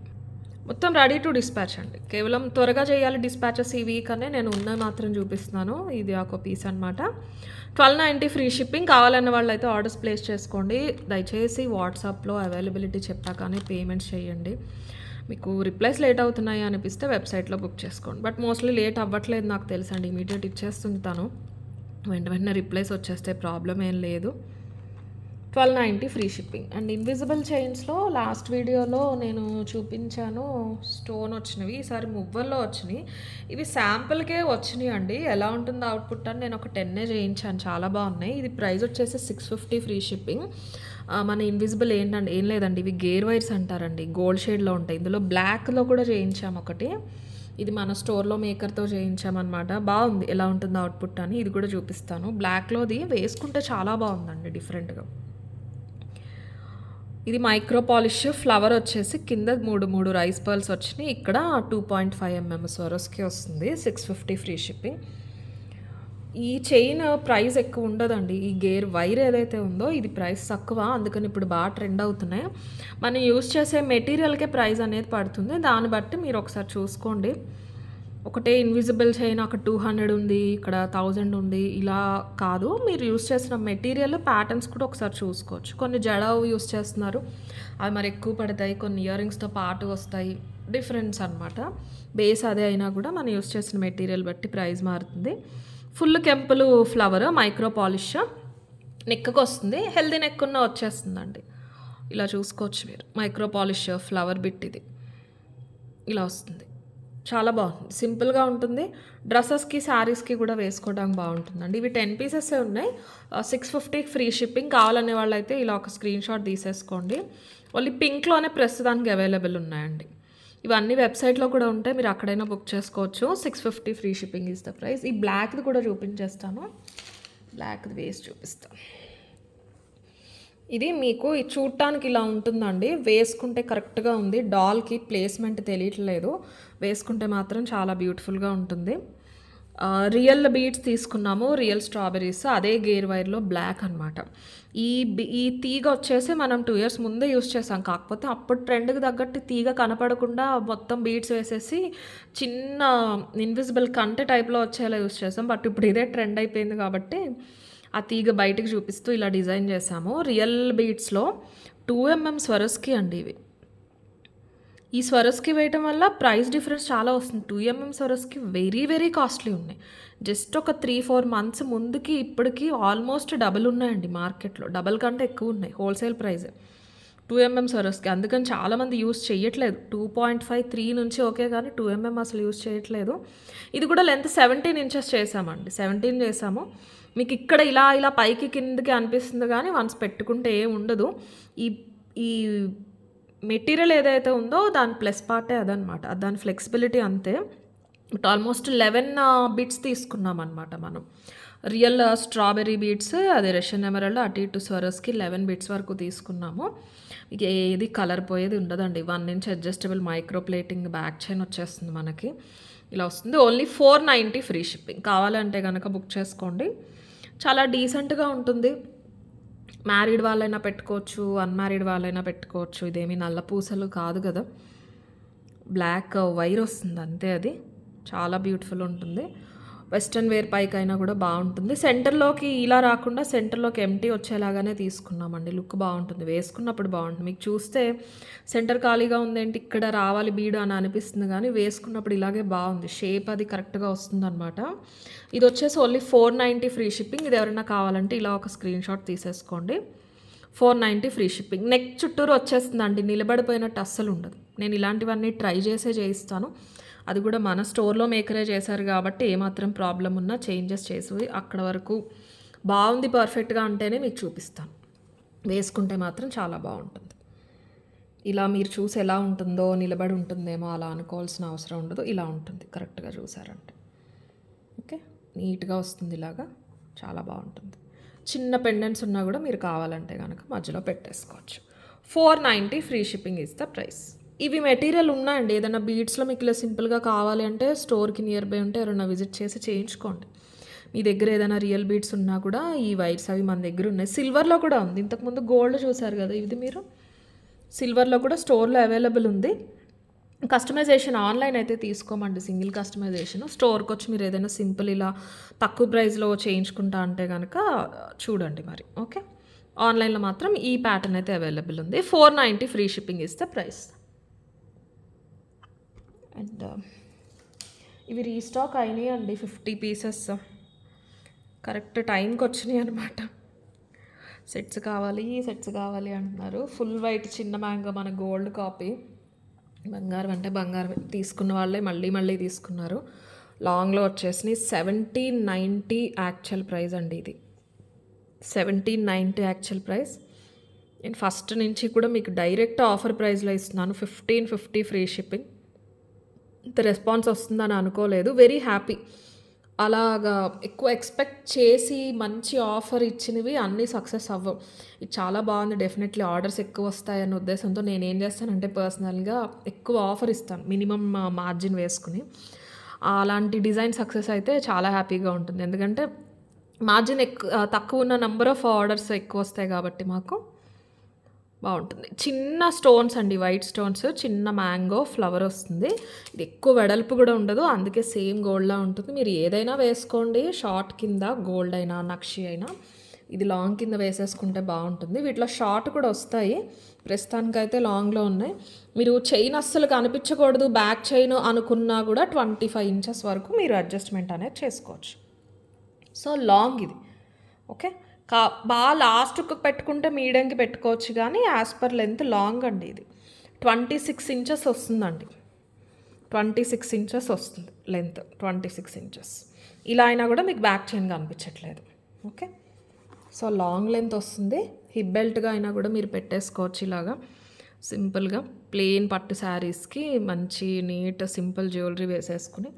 మొత్తం రెడీ టు డిస్పాచ్ అండి. కేవలం త్వరగా చేయాలి డిస్పాచెస్ ఈ వీక్ అనే నేను ఉన్నవి మాత్రం చూపిస్తున్నాను. ఇది ఒక పీస్ అనమాట. 1290 ఫ్రీ షిప్పింగ్. కావాలన్న వాళ్ళు అయితే ఆర్డర్స్ ప్లేస్ చేసుకోండి. దయచేసి వాట్సాప్లో అవైలబిలిటీ చెప్పాకనే పేమెంట్స్ చేయండి. మీకు రిప్లైస్ లేట్ అవుతున్నాయి అనిపిస్తే వెబ్సైట్లో బుక్ చేసుకోండి. బట్ మోస్ట్లీ లేట్ అవ్వట్లేదు నాకు తెలుసండి, ఇమీడియట్ ఇచ్చేస్తుంది తను. వెంటనే రిప్లైస్ వచ్చేస్తే ప్రాబ్లం ఏం లేదు. 1290 ఫ్రీ షిప్పింగ్. అండ్ ఇన్విజిబుల్ చైన్స్లో లాస్ట్ వీడియోలో నేను చూపించాను స్టోన్ వచ్చినవి, ఈసారి మువ్వల్లో వచ్చినాయి. ఇవి శాంపుల్కే వచ్చినాయి అండి. ఎలా ఉంటుందో అవుట్పుట్ అని నేను ఒక 10 చేయించాను, చాలా బాగున్నాయి. ఇది ప్రైస్ వచ్చేసి 650 ఫ్రీ షిప్పింగ్. మన ఇన్విజిబుల్ ఏంటండి, ఏం లేదండి, ఇవి గేర్ వైర్స్ అంటారండి, గోల్డ్ షేడ్లో ఉంటాయి. ఇందులో బ్లాక్లో కూడా చేయించాము ఒకటి. ఇది మన స్టోర్లో మేకర్తో చేయించామన్నమాట. బాగుంది, ఎలా ఉంటుందో అవుట్పుట్ అని ఇది కూడా చూపిస్తాను. బ్లాక్లోది వేసుకుంటే చాలా బాగుందండి, డిఫరెంట్గా. ఇది మైక్రో పాలిష్ ఫ్లవర్ వచ్చేసి కింద మూడు రైస్ పర్ల్స్ వచ్చినాయి. ఇక్కడ 2.5 mm స్వరోస్కి వస్తుంది. 650 ఫ్రీ షిప్పింగ్. ఈ చైన్ ప్రైస్ ఎక్కువ ఉండదండి. ఈ గేర్ వైర్ ఏదైతే ఉందో ఇది ప్రైస్ తక్కువ, అందుకని ఇప్పుడు బాగా ట్రెండ్ అవుతున్నాయి. మనం యూజ్ చేసే మెటీరియల్కే ప్రైస్ అనేది పడుతుంది. దాన్ని బట్టి మీరు ఒకసారి చూసుకోండి. ఒకటే ఇన్విజిబుల్ చైన్ అక్కడ 200 ఉంది, ఇక్కడ 1000 ఉంది, ఇలా కాదు. మీరు యూస్ చేసిన మెటీరియల్ ప్యాటర్న్స్ కూడా ఒకసారి చూసుకోవచ్చు. కొన్ని జడవు యూస్ చేస్తున్నారు, అవి మరి ఎక్కువ పడతాయి. కొన్ని ఇయర్ రింగ్స్తో పాటు వస్తాయి, డిఫరెన్స్ అనమాట. బేస్ అదే అయినా కూడా మనం యూస్ చేసిన మెటీరియల్ బట్టి ప్రైస్ మారుతుంది. ఫుల్ కెంపులు ఫ్లవర్ మైక్రో పాలిష్ నెక్కి వస్తుంది, హెల్దీ నెక్ ఉన్న వచ్చేస్తుందండి. ఇలా చూసుకోవచ్చు మీరు. మైక్రో పాలిష్ ఫ్లవర్ బిట్ ఇది ఇలా వస్తుంది, చాలా బాగుంది, సింపుల్గా ఉంటుంది. డ్రెస్సెస్కి శారీస్కి కూడా వేసుకోవడానికి బాగుంటుందండి. ఇవి 10 పీసెస్ ఉన్నాయి. 650 ఫ్రీ షిప్పింగ్. కావాలనే వాళ్ళు అయితే ఇలా ఒక స్క్రీన్ షాట్ తీసేసుకోండి. ఓన్లీ పింక్లోనే ప్రస్తుతానికి అవైలబుల్ ఉన్నాయండి. ఇవన్నీ వెబ్సైట్లో కూడా ఉంటాయి, మీరు అక్కడైనా బుక్ చేసుకోవచ్చు. 650 free shipping is the price. ఈ బ్లాక్ది కూడా చూపించేస్తాను, బ్లాక్ది వేసి చూపిస్తాను. ఇది మీకు ఇది చూడటానికి ఇలా ఉంటుందండి. వేసుకుంటే కరెక్ట్‌గా ఉంది. డాల్‌కి ప్లేస్‌మెంట్ తెలియట్లేదు. వేసుకుంటే మాత్రం చాలా బ్యూటిఫుల్‌గా ఉంటుంది. రియల్ బీడ్స్ తీసుకున్నాము. Real strawberries. అదే గేర్ వైర్‌లో బ్లాక్ అనమాట. ఈ తీగ వచ్చేసి మనం 2 ఇయర్స్ ముందే యూజ్ చేసాం. కాకపోతే అప్పుడు ట్రెండ్‌కి తగ్గట్టు తీగ కనపడకుండా మొత్తం బీడ్స్ వేసేసి చిన్న ఇన్విజిబుల్ కంటె టైప్‌లో వచ్చేలా యూజ్ చేసాం. బట్ ఇప్పుడు ఇదే ట్రెండ్ అయిపోయింది కాబట్టి ఆ తీగ బయటికి చూపిస్తూ ఇలా డిజైన్ చేసాము. రియల్ బీడ్స్‌లో 2 స్వరస్కి అండి ఇవి. ఈ స్వరస్కి వేయటం వల్ల ప్రైస్ డిఫరెన్స్ చాలా వస్తుంది. 2 స్వరస్కి వెరీ వెరీ కాస్ట్లీ ఉన్నాయి. జస్ట్ ఒక 3-4 మంత్స్ ముందుకి ఇప్పటికి ఆల్మోస్ట్ డబుల్ ఉన్నాయండి మార్కెట్‌లో. డబుల్ కంటే ఎక్కువ ఉన్నాయి హోల్సేల్ ప్రైజే. 2 స్వరస్కి. అందుకని చాలామంది యూజ్ చేయట్లేదు. 2.5, 3 నుంచి ఓకే కానీ 2 అసలు యూజ్ చేయట్లేదు. ఇది కూడా లెంత్ 17 ఇంచెస్ చేసామండి. 17 చేసాము. మీకు ఇక్కడ ఇలా ఇలా పైకి కిందకి అనిపిస్తుంది కానీ వన్స్ పెట్టుకుంటే ఏం ఉండదు. ఈ ఈ మెటీరియల్ ఏదైతే ఉందో దాని ప్లస్ పార్టే అదనమాట. దాని ఫ్లెక్సిబిలిటీ అంతే. బట్ ఆల్మోస్ట్ 11 బిట్స్ తీసుకున్నామన్నమాట మనం. రియల్ స్ట్రాబెర్రీ బీడ్స్, అదే రష్యన్ ఎమరాల్డ్, అటు ఇటు స్వరస్కి 11 బిట్స్ వరకు తీసుకున్నాము. ఇక ఏది కలర్ పోయేది ఉండదండి. 1 inch adjustable micro plating back chain వచ్చేస్తుంది మనకి. ఇలా వస్తుంది. Only 490 free shipping. కావాలంటే కనుక బుక్ చేసుకోండి. చాలా డీసెంట్గా ఉంటుంది. మ్యారీడ్ వాళ్ళైనా పెట్టుకోవచ్చు, అన్మ్యారీడ్ వాళ్ళైనా పెట్టుకోవచ్చు. ఇదేమి నల్ల పూసలు కాదు కదా, బ్లాక్ వైర్ వస్తుంది అంతే. అది చాలా బ్యూటిఫుల్ ఉంటుంది. వెస్ట్రన్ వేర్ పైకైనా కూడా బాగుంటుంది. సెంటర్లోకి ఇలా రాకుండా సెంటర్లోకి ఎంటీ వచ్చేలాగానే తీసుకున్నామండి. లుక్ బాగుంటుంది, వేసుకున్నప్పుడు బాగుంటుంది. మీకు చూస్తే సెంటర్ ఖాళీగా ఉందేంటి ఇక్కడ రావాలి బీడు అని అనిపిస్తుంది కానీ వేసుకున్నప్పుడు ఇలాగే బాగుంది. షేప్ అది కరెక్ట్గా వస్తుంది అనమాట. ఇది వచ్చేసి ఓన్లీ 490 ఫ్రీ షిప్పింగ్. ఇది ఎవరైనా కావాలంటే ఇలా ఒక స్క్రీన్ షాట్ తీసేసుకోండి. 490 ఫ్రీ షిప్పింగ్. నెక్ చుట్టూరు వచ్చేస్తుందండి, నిలబడిపోయినట్టు అస్సలు ఉండదు. నేను ఇలాంటివన్నీ ట్రై చేసే చేయిస్తాను. అది కూడా మన స్టోర్లో మేకరే చేశారు కాబట్టి ఏమాత్రం ప్రాబ్లం ఉన్నా చేంజెస్ చేసి అక్కడ వరకు బాగుంది పర్ఫెక్ట్గా అంటేనే మీకు చూపిస్తాను. వేసుకుంటే మాత్రం చాలా బాగుంటుంది. ఇలా మీరు చూసి ఎలా ఉంటుందో నిలబడి ఉంటుందేమో అలా అనుకోవాల్సిన అవసరం ఉండదు. ఇలా ఉంటుంది కరెక్ట్గా చూసారంటే. ఓకే, నీట్గా వస్తుంది. ఇలాగా చాలా బాగుంటుంది. చిన్న పెండెంట్స్ ఉన్నా కూడా మీరు కావాలంటే కనుక మధ్యలో పెట్టేసుకోవచ్చు. 490 free shipping is the price. ఇవి మెటీరియల్ ఉన్నాయండి. ఏదైనా బీడ్స్లో మీకు ఇలా సింపుల్గా కావాలి అంటే స్టోర్కి నియర్ బై ఉంటే ఎవరైనా విజిట్ చేసి చేయించుకోండి. మీ దగ్గర ఏదైనా రియల్ బీడ్స్ ఉన్నా కూడా ఈ వైర్స్ అవి మన దగ్గర ఉన్నాయి. సిల్వర్లో కూడా ఉంది. ఇంతకుముందు గోల్డ్ చూసారు కదా, ఇది మీరు సిల్వర్లో కూడా స్టోర్లో అవైలబుల్ ఉంది. కస్టమైజేషన్ ఆన్లైన్ అయితే తీసుకోమండి, సింగిల్ కస్టమైజేషన్. స్టోర్కి వచ్చి మీరు ఏదైనా సింపుల్ ఇలా తక్కువ ప్రైస్లో చేయించుకుంటా అంటే కనుక చూడండి మరి. ఓకే, ఆన్లైన్లో మాత్రం ఈ ప్యాటర్న్ అయితే అవైలబుల్ ఉంది. 490 free shipping is the price. And ఇవి రీస్టాక్ అయినాయి అండి. 50 పీసెస్ కరెక్ట్ టైంకి వచ్చినాయి అనమాట. సెట్స్ కావాలి అంటున్నారు. ఫుల్ వైట్ చిన్న మ్యాంగో మన గోల్డ్ కాపీ. బంగారం అంటే బంగారం తీసుకున్న వాళ్ళే మళ్ళీ తీసుకున్నారు. లాంగ్లో వచ్చేసి 1790 యాక్చువల్ ప్రైస్ అండి. ఇది 1790 యాక్చువల్ ప్రైస్. నేను ఫస్ట్ నుంచి కూడా మీకు డైరెక్ట్ ఆఫర్ ప్రైస్లో ఇస్తున్నాను. 1550 ఫ్రీ షిప్పింగ్. ఇంత రెస్పాన్స్ వస్తుందని అనుకోలేదు. Very happy. అలాగా ఎక్కువ ఎక్స్పెక్ట్ చేసి మంచి ఆఫర్ ఇచ్చినవి అన్నీ సక్సెస్ అవ్వవు. ఇది చాలా బాగుంది. డెఫినెట్లీ ఆర్డర్స్ ఎక్కువ వస్తాయన్న ఉద్దేశంతో నేను ఏం చేస్తానంటే పర్సనల్గా ఎక్కువ ఆఫర్ ఇస్తాను, మినిమం మార్జిన్ వేసుకుని. అలాంటి డిజైన్ సక్సెస్ అయితే చాలా హ్యాపీగా ఉంటుంది. ఎందుకంటే మార్జిన్ తక్కువ ఉన్న నెంబర్ ఆఫ్ ఆర్డర్స్ ఎక్కువ వస్తాయి కాబట్టి మాకు బాగుంటుంది. చిన్న స్టోన్స్ అండి, వైట్ స్టోన్స్, చిన్న మ్యాంగో ఫ్లవర్ వస్తుంది. ఇది ఎక్కువ వెడల్పు కూడా ఉండదు, అందుకే సేమ్ గోల్డ్లా ఉంటుంది. మీరు ఏదైనా వేసుకోండి, షార్ట్ కింద గోల్డ్ అయినా నక్షి అయినా. ఇది లాంగ్ కింద వేసేసుకుంటే బాగుంటుంది. వీటిలో షార్ట్ కూడా వస్తాయి, ప్రస్తుతానికైతే లాంగ్లో ఉన్నాయి. మీరు చైన్ అస్సలు కనిపించకూడదు బ్యాక్ చైన్ అనుకున్నా కూడా 25 ఇంచెస్ వరకు మీరు అడ్జస్ట్మెంట్ అనేది చేసుకోవచ్చు. సో లాంగ్ ఇది. ఓకే, బాగా లాస్ట్కి పెట్టుకుంటే మీడియంకి పెట్టుకోవచ్చు కానీ యాజ్ పర్ లెంత్ లాంగ్ అండి. ఇది 26 ఇంచెస్ వస్తుందండి. 26 ఇంచెస్ వస్తుంది లెంత్, 26 ఇంచెస్. ఇలా అయినా కూడా మీకు బ్యాక్ చైన్ కనిపించట్లేదు. ఓకే, సో లాంగ్ లెంత్ వస్తుంది. హిప్ బెల్ట్గా అయినా కూడా మీరు పెట్టేసుకోవచ్చు. ఇలాగా సింపుల్గా ప్లెయిన్ పట్టు శారీస్కి మంచి నీట్ సింపుల్ జ్యువెలరీ వేసేసుకుని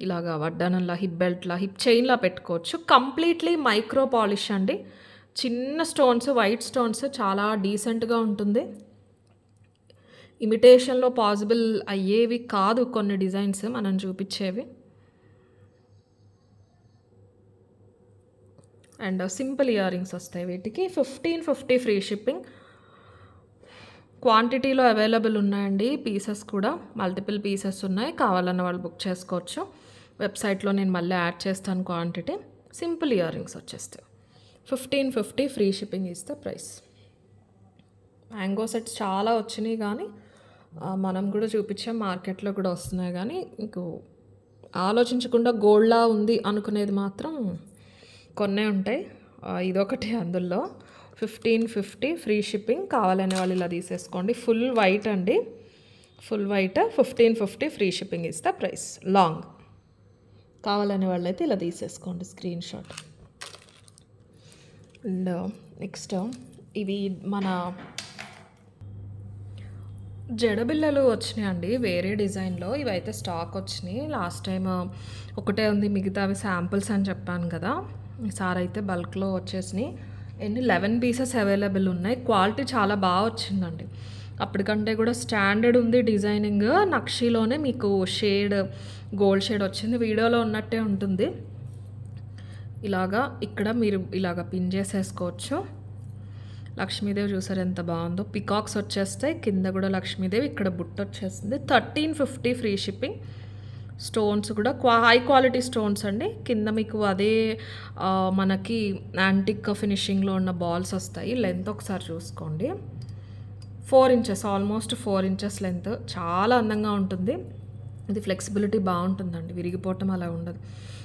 ఇలాగా వడ్డానంలా హిప్ బెల్ట్లా హిప్ చైన్లా పెట్టుకోవచ్చు. కంప్లీట్లీ మైక్రో పాలిష్ అండి. చిన్న స్టోన్స్, వైట్ స్టోన్స్ చాలా డీసెంట్‌గా ఉంటుంది. ఇమిటేషన్‌లో పాసిబుల్ అయ్యేవి కాదు కొన్ని డిజైన్స్ మనం చూపిచ్చేవి. అండ్ సింపుల్ ఇయర్ రింగ్స్ వస్తాయి వీటికి. 1550 ఫ్రీ షిప్పింగ్. క్వాంటిటీలో అవైలబుల్ ఉన్నాయండి పీసెస్ కూడా. మల్టిపుల్ పీసెస్ ఉన్నాయి. కావాలన్న వాళ్ళు బుక్ చేసుకోవచ్చు. వెబ్సైట్లో నేను మళ్ళీ యాడ్ చేస్తాను క్వాంటిటీ. సింపుల్ ఇయర్ రింగ్స్ వచ్చేస్తాయి. 1550 free shipping is the price. Mango sets చాలా వచ్చినాయి కానీ మనం కూడా చూపించాం, మార్కెట్లో కూడా వస్తున్నాయి. కానీ మీకు ఆలోచించకుండా గోల్డ్లా ఉంది అనుకునేది మాత్రం కొన్నే ఉంటాయి. ఇదొకటి అందులో. 1550 ఫ్రీ షిప్పింగ్. కావాలనే వాళ్ళు ఇలా తీసేసుకోండి. ఫుల్ వైట్ అండి, full white. 1550 free shipping is the price. Long కావాలనే వాళ్ళైతే ఇలా తీసేసుకోండి స్క్రీన్ షాట్. అండ్ నెక్స్ట్ ఇవి మన జడబిళ్ళలు వచ్చినాయండి వేరే డిజైన్లో. ఇవైతే స్టాక్ వచ్చినాయి. లాస్ట్ టైం ఒకటే ఉంది, మిగతావి శాంపుల్స్ అని చెప్పాను కదా. ఈసారి అయితే బల్క్లో వచ్చేసినాయి. 11 పీసెస్ అవైలబుల్ ఉన్నాయి. క్వాలిటీ చాలా బాగా వచ్చిందండి. అప్పటికంటే కూడా స్టాండర్డ్ ఉంది డిజైనింగ్. నక్షీలోనే మీకు షేడ్, గోల్డ్ షేడ్ వచ్చింది. వీడియోలో ఉన్నట్టే ఉంటుంది. ఇలాగా ఇక్కడ మీరు ఇలాగ పిన్ చేసేసుకోవచ్చు. లక్ష్మీదేవి చూసారు ఎంత బాగుందో. పికాక్స్ వచ్చేస్తాయి, కింద కూడా లక్ష్మీదేవి, ఇక్కడ బుట్ట వచ్చేస్తుంది. 1350 ఫ్రీ షిప్పింగ్. స్టోన్స్ కూడా హై క్వాలిటీ స్టోన్స్ అండి. కింద మీకు అదే మనకి యాంటిక్ ఫినిషింగ్లో ఉన్న బాల్స్ వస్తాయి. లెంత్ ఒకసారి చూసుకోండి. 4 ఇంచెస్, ఆల్మోస్ట్ 4 ఇంచెస్ లెంత్. చాలా అందంగా ఉంటుంది. ఇది ఫ్లెక్సిబిలిటీ బాగుంటుందండి, విరిగిపోవటం అలా ఉండదు.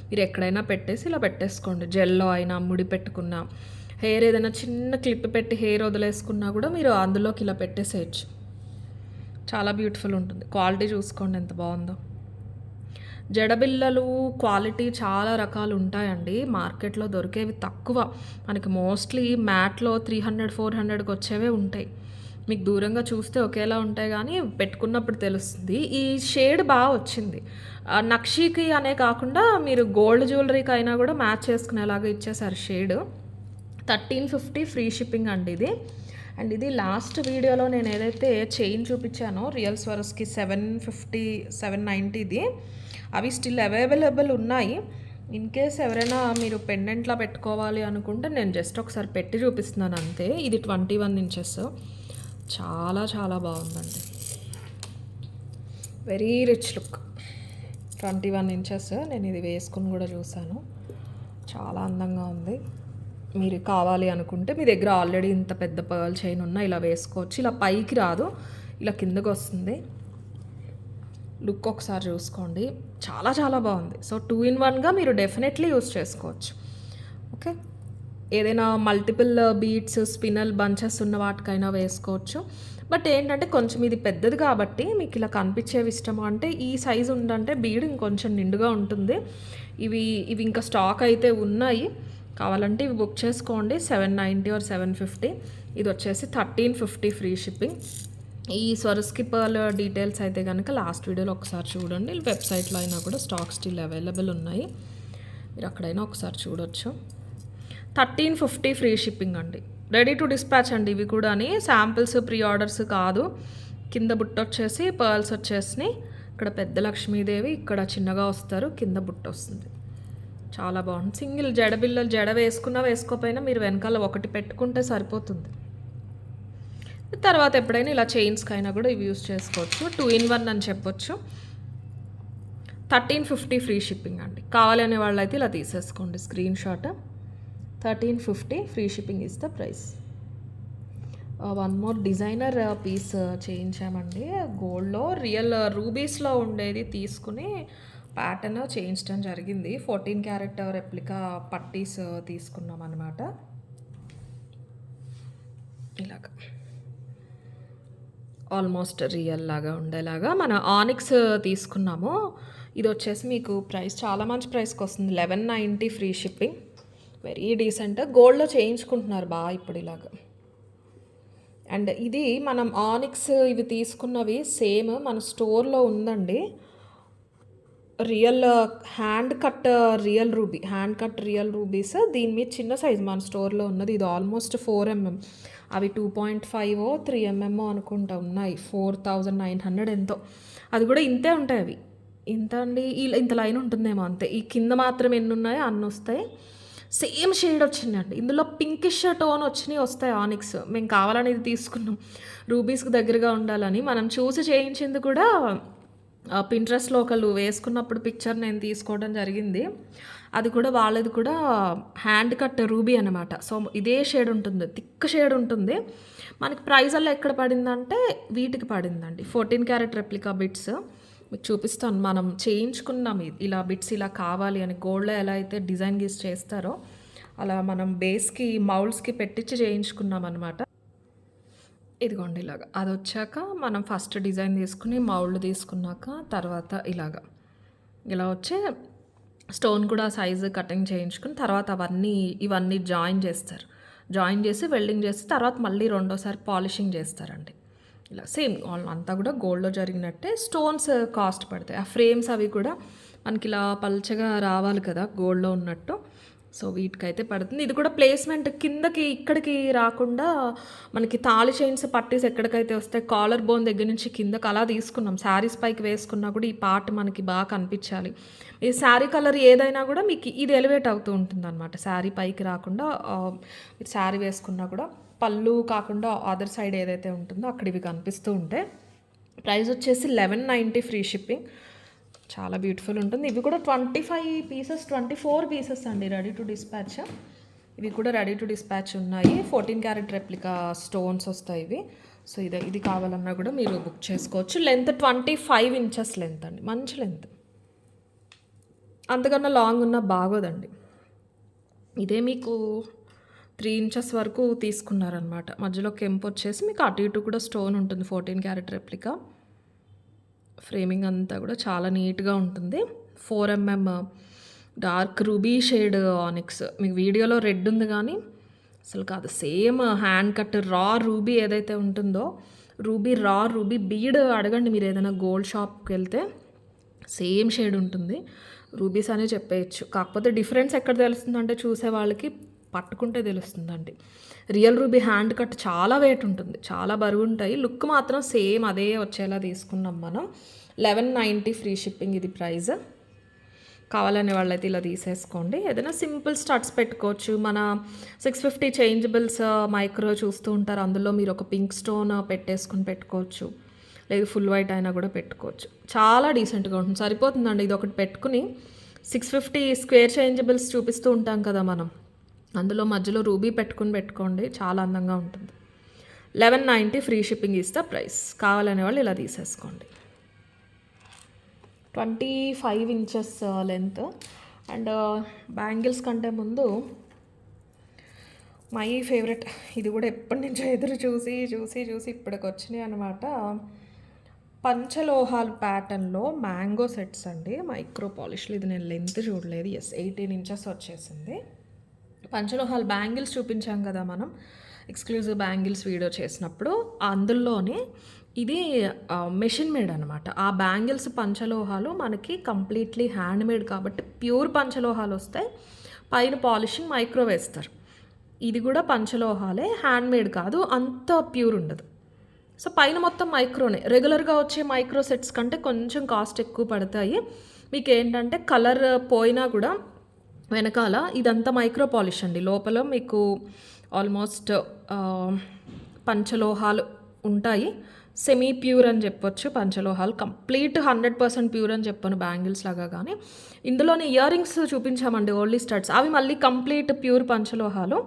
మీరు ఎక్కడైనా పెట్టేసి ఇలా పెట్టేసుకోండి. జెల్లో అయినా, ముడి పెట్టుకున్నా, హెయిర్ ఏదైనా చిన్న క్లిప్ పెట్టి హెయిర్ వదిలేసుకున్నా కూడా మీరు అందులోకి ఇలా పెట్టేసేయచ్చు. చాలా బ్యూటిఫుల్ ఉంటుంది. క్వాలిటీ చూసుకోండి ఎంత బాగుందో. జడబిళ్ళలు క్వాలిటీ చాలా రకాలు ఉంటాయండి. మార్కెట్లో దొరికేవి తక్కువ. మనకి మోస్ట్లీ మ్యాట్లో 300-400కి వచ్చేవే ఉంటాయి. మీకు దూరంగా చూస్తే ఒకేలా ఉంటాయి కానీ పెట్టుకున్నప్పుడు తెలుస్తుంది. ఈ షేడ్ బాగా వచ్చింది. నక్షీకి అనే కాకుండా మీరు గోల్డ్ జ్యువెలరీకి అయినా కూడా మ్యాచ్ చేసుకునేలాగా ఇచ్చేసారు షేడ్. 1350 ఫ్రీ షిప్పింగ్ అండి ఇది. అండ్ ఇది లాస్ట్ వీడియోలో నేను ఏదైతే చైన్ చూపించానో రియల్ స్వరస్కి 750, 790ది, అవి స్టిల్ అవైలబుల్ ఉన్నాయి. ఇన్ కేస్ ఎవరైనా మీరు పెండెంట్లా పెట్టుకోవాలి అనుకుంటే నేను జస్ట్ ఒకసారి పెట్టి చూపిస్తున్నాను అంతే. ఇది 21 ఇంచెస్. చాలా చాలా బాగుందండి. Very rich look. 21 ఇంచెస్. నేను ఇది వేసుకుని కూడా చూసాను, చాలా అందంగా ఉంది. మీరు కావాలి అనుకుంటే మీ దగ్గర ఆల్రెడీ ఇంత పెద్ద పర్ల్ చైన్ ఉన్నా ఇలా వేసుకోవచ్చు. ఇలా పైకి రాదు, ఇలా కిందకు వస్తుంది. లుక్ ఒకసారి చూసుకోండి, చాలా చాలా బాగుంది. సో 2-in-1గా మీరు డెఫినెట్లీ యూస్ చేసుకోవచ్చు. ఓకే, ఏదైనా మల్టిపుల్ బీడ్స్, స్పినల్ బంచెస్ ఉన్న వాటికైనా వేసుకోవచ్చు. బట్ ఏంటంటే కొంచెం ఇది పెద్దది కాబట్టి మీకు ఇలా కనిపించేవి ఇష్టము అంటే ఈ సైజు ఉందంటే బీడ్ ఇంకొంచెం నిండుగా ఉంటుంది. ఇవి ఇంకా స్టాక్ అయితే ఉన్నాయి. కావాలంటే ఇవి బుక్ చేసుకోండి. 790 or 750. ఇది వచ్చేసి 1350 ఫ్రీ షిప్పింగ్. ఈ స్వరస్కి పర్ల్ డీటెయిల్స్ అయితే కనుక లాస్ట్ వీడియోలో ఒకసారి చూడండి. వెబ్సైట్లో అయినా కూడా స్టాక్ స్టిల్ అవైలబుల్ ఉన్నాయి, మీరు అక్కడైనా ఒకసారి చూడొచ్చు. 1350 ఫ్రీ షిప్పింగ్ అండి. రెడీ టు డిస్పాచ్ అండి. ఇవి కూడా శాంపిల్స్, ప్రీ ఆర్డర్స్ కాదు. కింద బుట్ట వచ్చేసి పర్ల్స్ వచ్చేసినాయి. ఇక్కడ పెద్ద లక్ష్మీదేవి, ఇక్కడ చిన్నగా వస్తారు, కింద బుట్ట వస్తుంది. చాలా బాగుంది. సింగిల్ జడబిళ్ళలు, జడ వేసుకున్నా వేసుకోపోయినా మీరు వెనకాల ఒకటి పెట్టుకుంటే సరిపోతుంది. తర్వాత ఎప్పుడైనా ఇలా చైన్స్కి అయినా కూడా ఇవి యూస్ చేసుకోవచ్చు. 2-in-1 అని చెప్పొచ్చు. 1350 ఫ్రీ షిప్పింగ్ అండి. కావాలనే వాళ్ళైతే ఇలా తీసేసుకోండి screen shot. 1350 free shipping is the price. One more designer piece చేయించామండి. గోల్డ్లో రియల్ రూబీస్లో ఉండేది తీసుకుని ప్యాటర్న్ చేయించడం జరిగింది. 14 క్యారెట్ రెప్లికా పట్టీస్ తీసుకున్నాం అన్నమాట. ఇలాగా ఆల్మోస్ట్ రియల్ లాగా ఉండేలాగా మన ఆనిక్స్ తీసుకున్నాము. ఇది వచ్చేసి మీకు ప్రైస్ చాలా మంచి ప్రైస్కి వస్తుంది. 1190 ఫ్రీ షిప్పింగ్. Very decent. గోల్డ్లో చేయించుకుంటున్నారు బాగా ఇప్పుడు ఇలాగా. అండ్ ఇది మనం ఆనిక్స్ ఇవి తీసుకున్నవి సేమ్ మన స్టోర్లో ఉందండి. Real hand cut hand cut real rubies. దీని మీద చిన్న సైజ్ మన స్టోర్లో ఉన్నది. ఇది ఆల్మోస్ట్ 4 mm. అవి 2.5 3 mm అనుకుంటా ఉన్నాయి. 4900 ఎంతో. అది కూడా ఇంతే ఉంటాయి అవి. ఇంత అండి, ఇంత లైన్ ఉంటుందేమో అంతే. ఈ కింద మాత్రం ఎన్ని ఉన్నాయో అన్ని వస్తాయి. సేమ్ షేడ్ వచ్చిందండి. ఇందులో పింకిష్ టోన్ వస్తాయి ఆనిక్స్. మేము కావాలని ఇది తీసుకున్నాం, రూబీస్కి దగ్గరగా ఉండాలని. మనం చూసి చేయించింది కూడా పింట్రెస్ట్లో ఒకళ్ళు వేసుకున్నప్పుడు పిక్చర్ నేను తీసుకోవడం జరిగింది. అది కూడా వాళ్ళది కూడా హ్యాండ్ కట్ రూబీ అనమాట. సో ఇదే షేడ్ ఉంటుంది, థిక్ షేడ్ ఉంటుంది. మనకి ప్రైస్ అలా ఎక్కడ పడిందంటే వీటికి పడిందండి. 14 క్యారెట్ రెప్లికా బిట్స్ మీకు చూపిస్తాను. మనం చేయించుకున్నాం ఇలా బిట్స్ ఇలా కావాలి అని. గోల్డ్లో ఎలా అయితే డిజైన్ గీసి చేస్తారో అలా మనం బేస్కి మౌల్డ్స్కి పెట్టించి చేయించుకున్నాం అనమాట. ఇదిగోండి ఇలాగా. అది వచ్చాక మనం ఫస్ట్ డిజైన్ తీసుకుని మౌల్డ్ తీసుకున్నాక తర్వాత ఇలా వచ్చి స్టోన్ కూడా సైజు కటింగ్ చేయించుకుని తర్వాత ఇవన్నీ జాయిన్ చేస్తారు. జాయిన్ చేసి వెల్డింగ్ చేసి తర్వాత మళ్ళీ రెండోసారి పాలిషింగ్ చేస్తారండి. ఇలా సేమ్ అంతా కూడా గోల్డ్లో జరిగినట్టే. స్టోన్స్ కాస్ట్ పడతాయి. ఆ ఫ్రేమ్స్ అవి కూడా మనకి ఇలా పల్చగా రావాలి కదా గోల్డ్లో ఉన్నట్టు. సో వీటికైతే పడుతుంది. ఇది కూడా ప్లేస్మెంట్ కిందకి ఇక్కడికి రాకుండా మనకి తాళి చైన్స్ పట్టీస్ ఎక్కడికైతే వస్తాయి కాలర్ బోన్ దగ్గర నుంచి కిందకి అలా తీసుకున్నాం. శారీస్ పైకి వేసుకున్నా కూడా ఈ పార్ట్ మనకి బాగా కనిపించాలి. ఈ శారీ కలర్ ఏదైనా కూడా మీకు ఇది ఎలివేట్ అవుతూ ఉంటుంది అనమాట. శారీ పైకి రాకుండా మీరు శారీ వేసుకున్నా కూడా పళ్ళు కాకుండా అదర్ సైడ్ ఏదైతే ఉంటుందో అక్కడ ఇవి కనిపిస్తూ ఉంటాయి. ప్రైస్ వచ్చేసి 1190 ఫ్రీ షిప్పింగ్. చాలా బ్యూటిఫుల్ ఉంటుంది. ఇవి కూడా 24 పీసెస్ అండి రెడీ టు డిస్పాచ్. ఇవి కూడా రెడీ టు డిస్పాచ్ ఉన్నాయి. 14 క్యారెట్ రెప్లికా స్టోన్స్ వస్తాయి ఇవి. సో ఇది కావాలన్నా కూడా మీరు బుక్ చేసుకోవచ్చు. లెంత్ 25 inches లెంత్ అండి, మంచి లెంత్. అంతకన్నా లాంగ్ ఉన్న బాగోదండి. ఇదే మీకు 3 inches వరకు తీసుకున్నారనమాట. మధ్యలో కెంపు వచ్చేసి మీకు అటు ఇటు కూడా స్టోన్ ఉంటుంది. 14 క్యారెట్ రెప్లికా. ఫ్రేమింగ్ అంతా కూడా చాలా నీట్గా ఉంటుంది. 4 mm dark ruby shade onyx. మీకు వీడియోలో రెడ్ ఉంది కానీ అసలు కాదు, సేమ్ హ్యాండ్ కట్ రా రూబీ ఏదైతే ఉంటుందో రూబీ బీడ్ అడగండి మీరు ఏదైనా గోల్డ్ షాప్కి వెళ్తే, సేమ్ షేడ్ ఉంటుంది. రూబీస్ అనే చెప్పేయచ్చు. కాకపోతే డిఫరెన్స్ ఎక్కడ తెలుస్తుందంటే చూసే వాళ్ళకి పట్టుకుంటే తెలుస్తుందండి. రియల్ రూబీ హ్యాండ్ కట్ చాలా వెయిట్ ఉంటుంది, చాలా బరువు ఉంటాయి. లుక్ మాత్రం సేమ్ అదే వచ్చేలా తీసుకున్నాం మనం. 1190 ఫ్రీ షిప్పింగ్ ఇది ప్రైస్. కావాలనే వాళ్ళైతే ఇలా తీసేసుకోండి. ఏదైనా సింపుల్ స్టడ్స్ పెట్టుకోవచ్చు. మన 650 చేంజబుల్స్ మైక్రో చూస్తూ ఉంటారు, అందులో మీరు ఒక పింక్ స్టోన్ పెట్టుకోవచ్చు. లేదు ఫుల్ వైట్ అయినా కూడా పెట్టుకోవచ్చు. చాలా డీసెంట్గా ఉంటుంది, సరిపోతుందండి. ఇది ఒకటి పెట్టుకుని 650 స్క్వేర్ చేంజబుల్స్ చూపిస్తూ ఉంటాం కదా మనం, అందులో మధ్యలో రూబీ పెట్టుకోండి, చాలా అందంగా ఉంటుంది. 1190 ఫ్రీ షిప్పింగ్ ఇస్తే ప్రైస్. కావాలనే వాళ్ళు ఇలా తీసేసుకోండి. 25 inches లెంత్. అండ్ బ్యాంగిల్స్ కంటే ముందు మై ఫేవరెట్, ఇది కూడా ఎప్పటి నుంచో ఎదురు చూసి ఇప్పటికి వచ్చినాయి అనమాట. పంచలోహాల్ ప్యాటర్న్లో మ్యాంగో సెట్స్ అండి, మైక్రో పాలిష్లు. ఇది నేను లెంత్ చూడలేదు. 18 inches వచ్చేసింది. పంచలోహాల్ బ్యాంగిల్స్ చూపించాం కదా మనం ఎక్స్క్లూజివ్ బ్యాంగిల్స్ వీడియో చేసినప్పుడు, అందులోనే ఇది మెషిన్ మేడ్ అనమాట. ఆ బ్యాంగిల్స్ పంచలోహాలు మనకి కంప్లీట్లీ హ్యాండ్ మేడ్ కాబట్టి ప్యూర్ పంచలోహాలు వస్తాయి. పైన పాలిషింగ్ మైక్రో వేస్తారు. ఇది కూడా పంచలోహాలే, హ్యాండ్ మేడ్ కాదు, అంత ప్యూర్ ఉండదు. సో పైన మొత్తం మైక్రోనే. రెగ్యులర్గా వచ్చే మైక్రో సెట్స్ కంటే కొంచెం కాస్ట్ ఎక్కువ పడతాయి. మీకు ఏంటంటే కలర్ పోయినా కూడా వెనకాల ఇదంతా మైక్రో పాలిష్ అండి. లోపల మీకు ఆల్మోస్ట్ పంచలోహాలు ఉంటాయి. సెమీ ప్యూర్ అని చెప్పొచ్చు పంచలోహాలు. కంప్లీట్ 100% ప్యూర్ అని చెప్పాను బ్యాంగిల్స్ లాగా. కానీ ఇందులోనే ఇయర్ రింగ్స్ చూపించామండి, ఓన్లీ స్టడ్స్. అవి మళ్ళీ కంప్లీట్ ప్యూర్ పంచలోహాలు.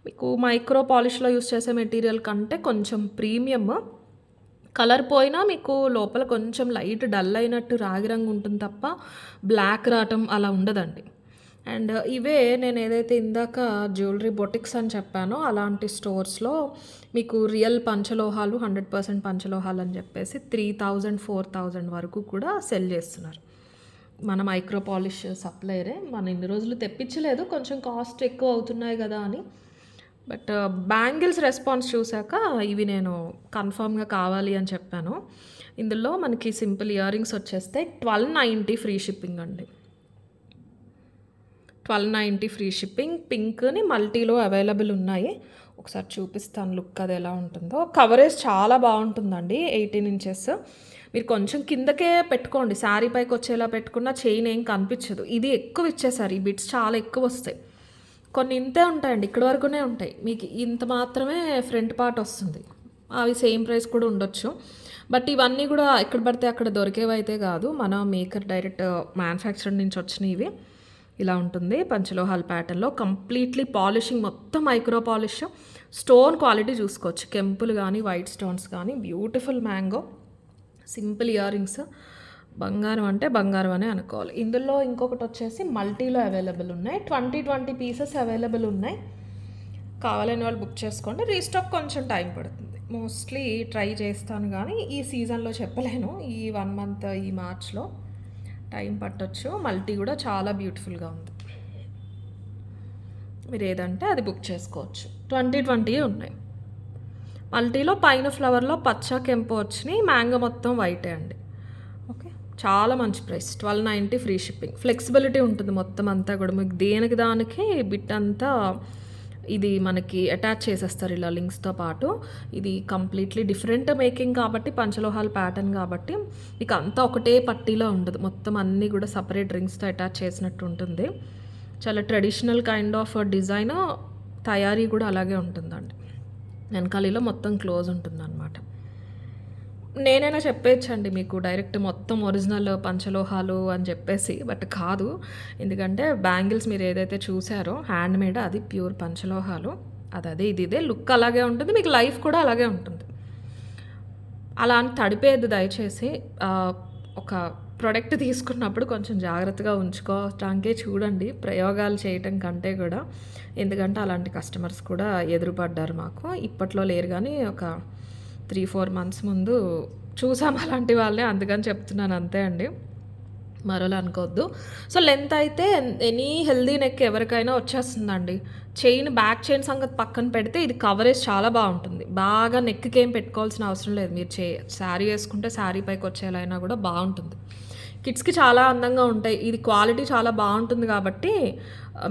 మీకు మైక్రో పాలిష్లో యూస్ చేసే మెటీరియల్ కంటే కొంచెం ప్రీమియం. కలర్ పోయినా మీకు లోపల కొంచెం లైట్ డల్ అయినట్టు రాగి రంగు ఉంటుంది తప్ప బ్లాక్ రావటం అలా ఉండదండి. అండ్ ఇవే నేను ఏదైతే ఇందాక జ్యువెలరీ బొటిక్స్ అని చెప్పానో అలాంటి స్టోర్స్లో మీకు రియల్ పంచలోహాలు 100% పంచలోహాలు అని చెప్పేసి 3000 4000 వరకు కూడా సెల్ చేస్తున్నారు. మన మైక్రో పాలిష్ సప్లయరే. మన ఇన్ని రోజులు తెప్పించలేదు, కొంచెం కాస్ట్ ఎక్కువ అవుతున్నాయి కదా అని. బట్ బ్యాంగిల్స్ రెస్పాన్స్ చూశాక ఇవి నేను కన్ఫామ్గా కావాలి అని చెప్పాను. ఇందులో మనకి సింపుల్ ఇయర్ రింగ్స్ వచ్చేస్తే 1290 ఫ్రీ షిప్పింగ్ అండి. 1290 ఫ్రీ షిప్పింగ్. పింక్ని మల్టీలో అవైలబుల్ ఉన్నాయి. ఒకసారి చూపిస్తాను లుక్ అది ఎలా ఉంటుందో. కవరేజ్ చాలా బాగుంటుందండి. 18 ఇంచెస్. మీరు కొంచెం కిందకే పెట్టుకోండి, శారీ పైకి వచ్చేలా పెట్టుకున్న చైన్ ఏం కనిపించదు. ఇది ఎక్కువ ఇచ్చేసారు, ఈ బిట్స్ చాలా ఎక్కువ వస్తాయి. కొన్ని ఇంతే ఉంటాయండి, ఇక్కడ వరకునే ఉంటాయి. మీకు ఇంత మాత్రమే ఫ్రంట్ పార్ట్ వస్తుంది. అవి సేమ్ ప్రైస్ కూడా ఉండొచ్చు. బట్ ఇవన్నీ కూడా ఎక్కడ పడితే అక్కడ దొరికేవి అయితే కాదు, మన మేకర్ డైరెక్ట్ మ్యానుఫ్యాక్చర్ నుంచి వచ్చినవి. ఇలా ఉంటుంది పంచలోహాల్ ప్యాటర్న్లో. కంప్లీట్లీ పాలిషింగ్ మొత్తం మైక్రో పాలిష్. స్టోన్ క్వాలిటీ చూసుకోవచ్చు, కెంపులు కానీ వైట్ స్టోన్స్ కానీ. Beautiful mango. Simple ear rings. బంగారం అంటే బంగారం అనే అనుకోవాలి. ఇందులో ఇంకొకటి వచ్చేసి మల్టీలో అవైలబుల్ ఉన్నాయి. 20 పీసెస్ అవైలబుల్ ఉన్నాయి. కావాలని వాళ్ళు బుక్ చేసుకోండి. రీస్టాక్ కొంచెం టైం పడుతుంది. మోస్ట్లీ ట్రై చేస్తాను కానీ ఈ సీజన్లో చెప్పలేను. ఈ 1 మంత్ ఈ మార్చ్లో టైం పట్టొచ్చు. మల్టీ కూడా చాలా బ్యూటిఫుల్గా ఉంది. మీరు ఏదంటే అది బుక్ చేసుకోవచ్చు. 20 ఉన్నాయి. మల్టీలో పైన ఫ్లవర్లో పచ్చ కెంపు వచ్చినాయి. మ్యాంగో మొత్తం వైటే అండి. ఓకే, చాలా మంచి ప్రైస్. 1290 free shipping. ఫ్లెక్సిబిలిటీ ఉంటుంది మొత్తం అంతా కూడా. మీకు దేనికి దానికి బిట్ అంతా ఇది మనకి అటాచ్ చేసేస్తారు ఇలా లింక్స్తో పాటు. ఇది కంప్లీట్లీ డిఫరెంట్ మేకింగ్ కాబట్టి, పంచలోహాల్ ప్యాటర్న్ కాబట్టి మీకు అంతా ఒకటే పట్టీలో ఉండదు. మొత్తం అన్నీ కూడా సపరేట్ రింగ్స్తో అటాచ్ చేసినట్టు ఉంటుంది. చాలా ట్రెడిషనల్ కైండ్ ఆఫ్ డిజైన్. తయారీ కూడా అలాగే ఉంటుందండి. వెనకాలలో మొత్తం క్లోజ్ ఉంటుందన్నమాట. నేనైనా చెప్పేయచ్చండి మీకు డైరెక్ట్ మొత్తం ఒరిజినల్ పంచలోహాలు అని చెప్పేసి, బట్ కాదు. ఎందుకంటే బ్యాంగిల్స్ మీరు ఏదైతే చూసారో హ్యాండ్మేడ్, అది ప్యూర్ పంచలోహాలు. అదే ఇదే లుక్ అలాగే ఉంటుంది, మీకు లైఫ్ కూడా అలాగే ఉంటుంది. అలా అని తడిపేది దయచేసి. ఒక ప్రోడక్ట్ తీసుకున్నప్పుడు కొంచెం జాగ్రత్తగా ఉంచుకోవటానికే చూడండి, ప్రయోగాలు చేయటం కంటే కూడా. ఎందుకంటే అలాంటి కస్టమర్స్ కూడా ఎదురుపడ్డారు మాకు. ఇప్పట్లో లేరు కానీ ఒక 3-4 మంత్స్ ముందు చూసాం అలాంటి వాళ్ళే, అందుకని చెప్తున్నాను అంతే అండి, మరోలా అనుకోవద్దు. సో లెంత్ అయితే ఎనీ హెల్దీ నెక్ ఎవరికైనా వచ్చేస్తుందండి. చైన్, బ్యాక్ చైన్ సంగతి పక్కన పెడితే ఇది కవరేజ్ చాలా బాగుంటుంది. బాగా నెక్కి ఏం పెట్టుకోవాల్సిన అవసరం లేదు. మీరు శారీ వేసుకుంటే శారీ పైకి వచ్చేలా అయినా కూడా బాగుంటుంది. కిడ్స్కి చాలా అందంగా ఉంటాయి. ఇది క్వాలిటీ చాలా బాగుంటుంది కాబట్టి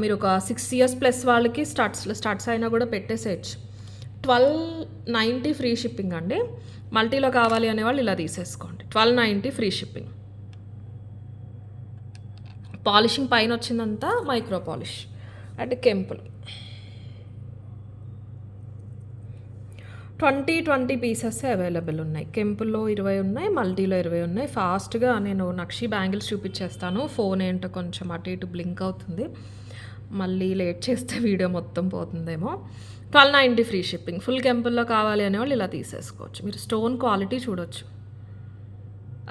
మీరు ఒక 6 years ప్లస్ వాళ్ళకి స్టడ్స్ అయినా కూడా పెట్టేసేయచ్చు. 1290 ఫ్రీ షిప్పింగ్ అండి. మల్టీలో కావాలి అనేవాళ్ళు ఇలా తీసేసుకోండి. 1290 ఫ్రీ షిప్పింగ్. పాలిషింగ్ పైన వచ్చిందంతా మైక్రో పాలిష్ అంటే కెంపులు. 20 పీసెస్ అవైలబుల్ ఉన్నాయి. కెంపుల్లో 20 ఉన్నాయి, మల్టీలో 20 ఉన్నాయి. ఫాస్ట్గా నేను నక్షి బ్యాంగిల్స్ చూపించేస్తాను. ఫోన్ ఏంటో కొంచెం అటు ఇటు బ్లింక్ అవుతుంది, మళ్ళీ లేట్ చేస్తే వీడియో మొత్తం పోతుందేమో. 1290 ఫ్రీ షిప్పింగ్. ఫుల్ కెంపుల్లో కావాలి అనేవాళ్ళు ఇలా తీసేసుకోవచ్చు. మీరు స్టోన్ క్వాలిటీ చూడొచ్చు.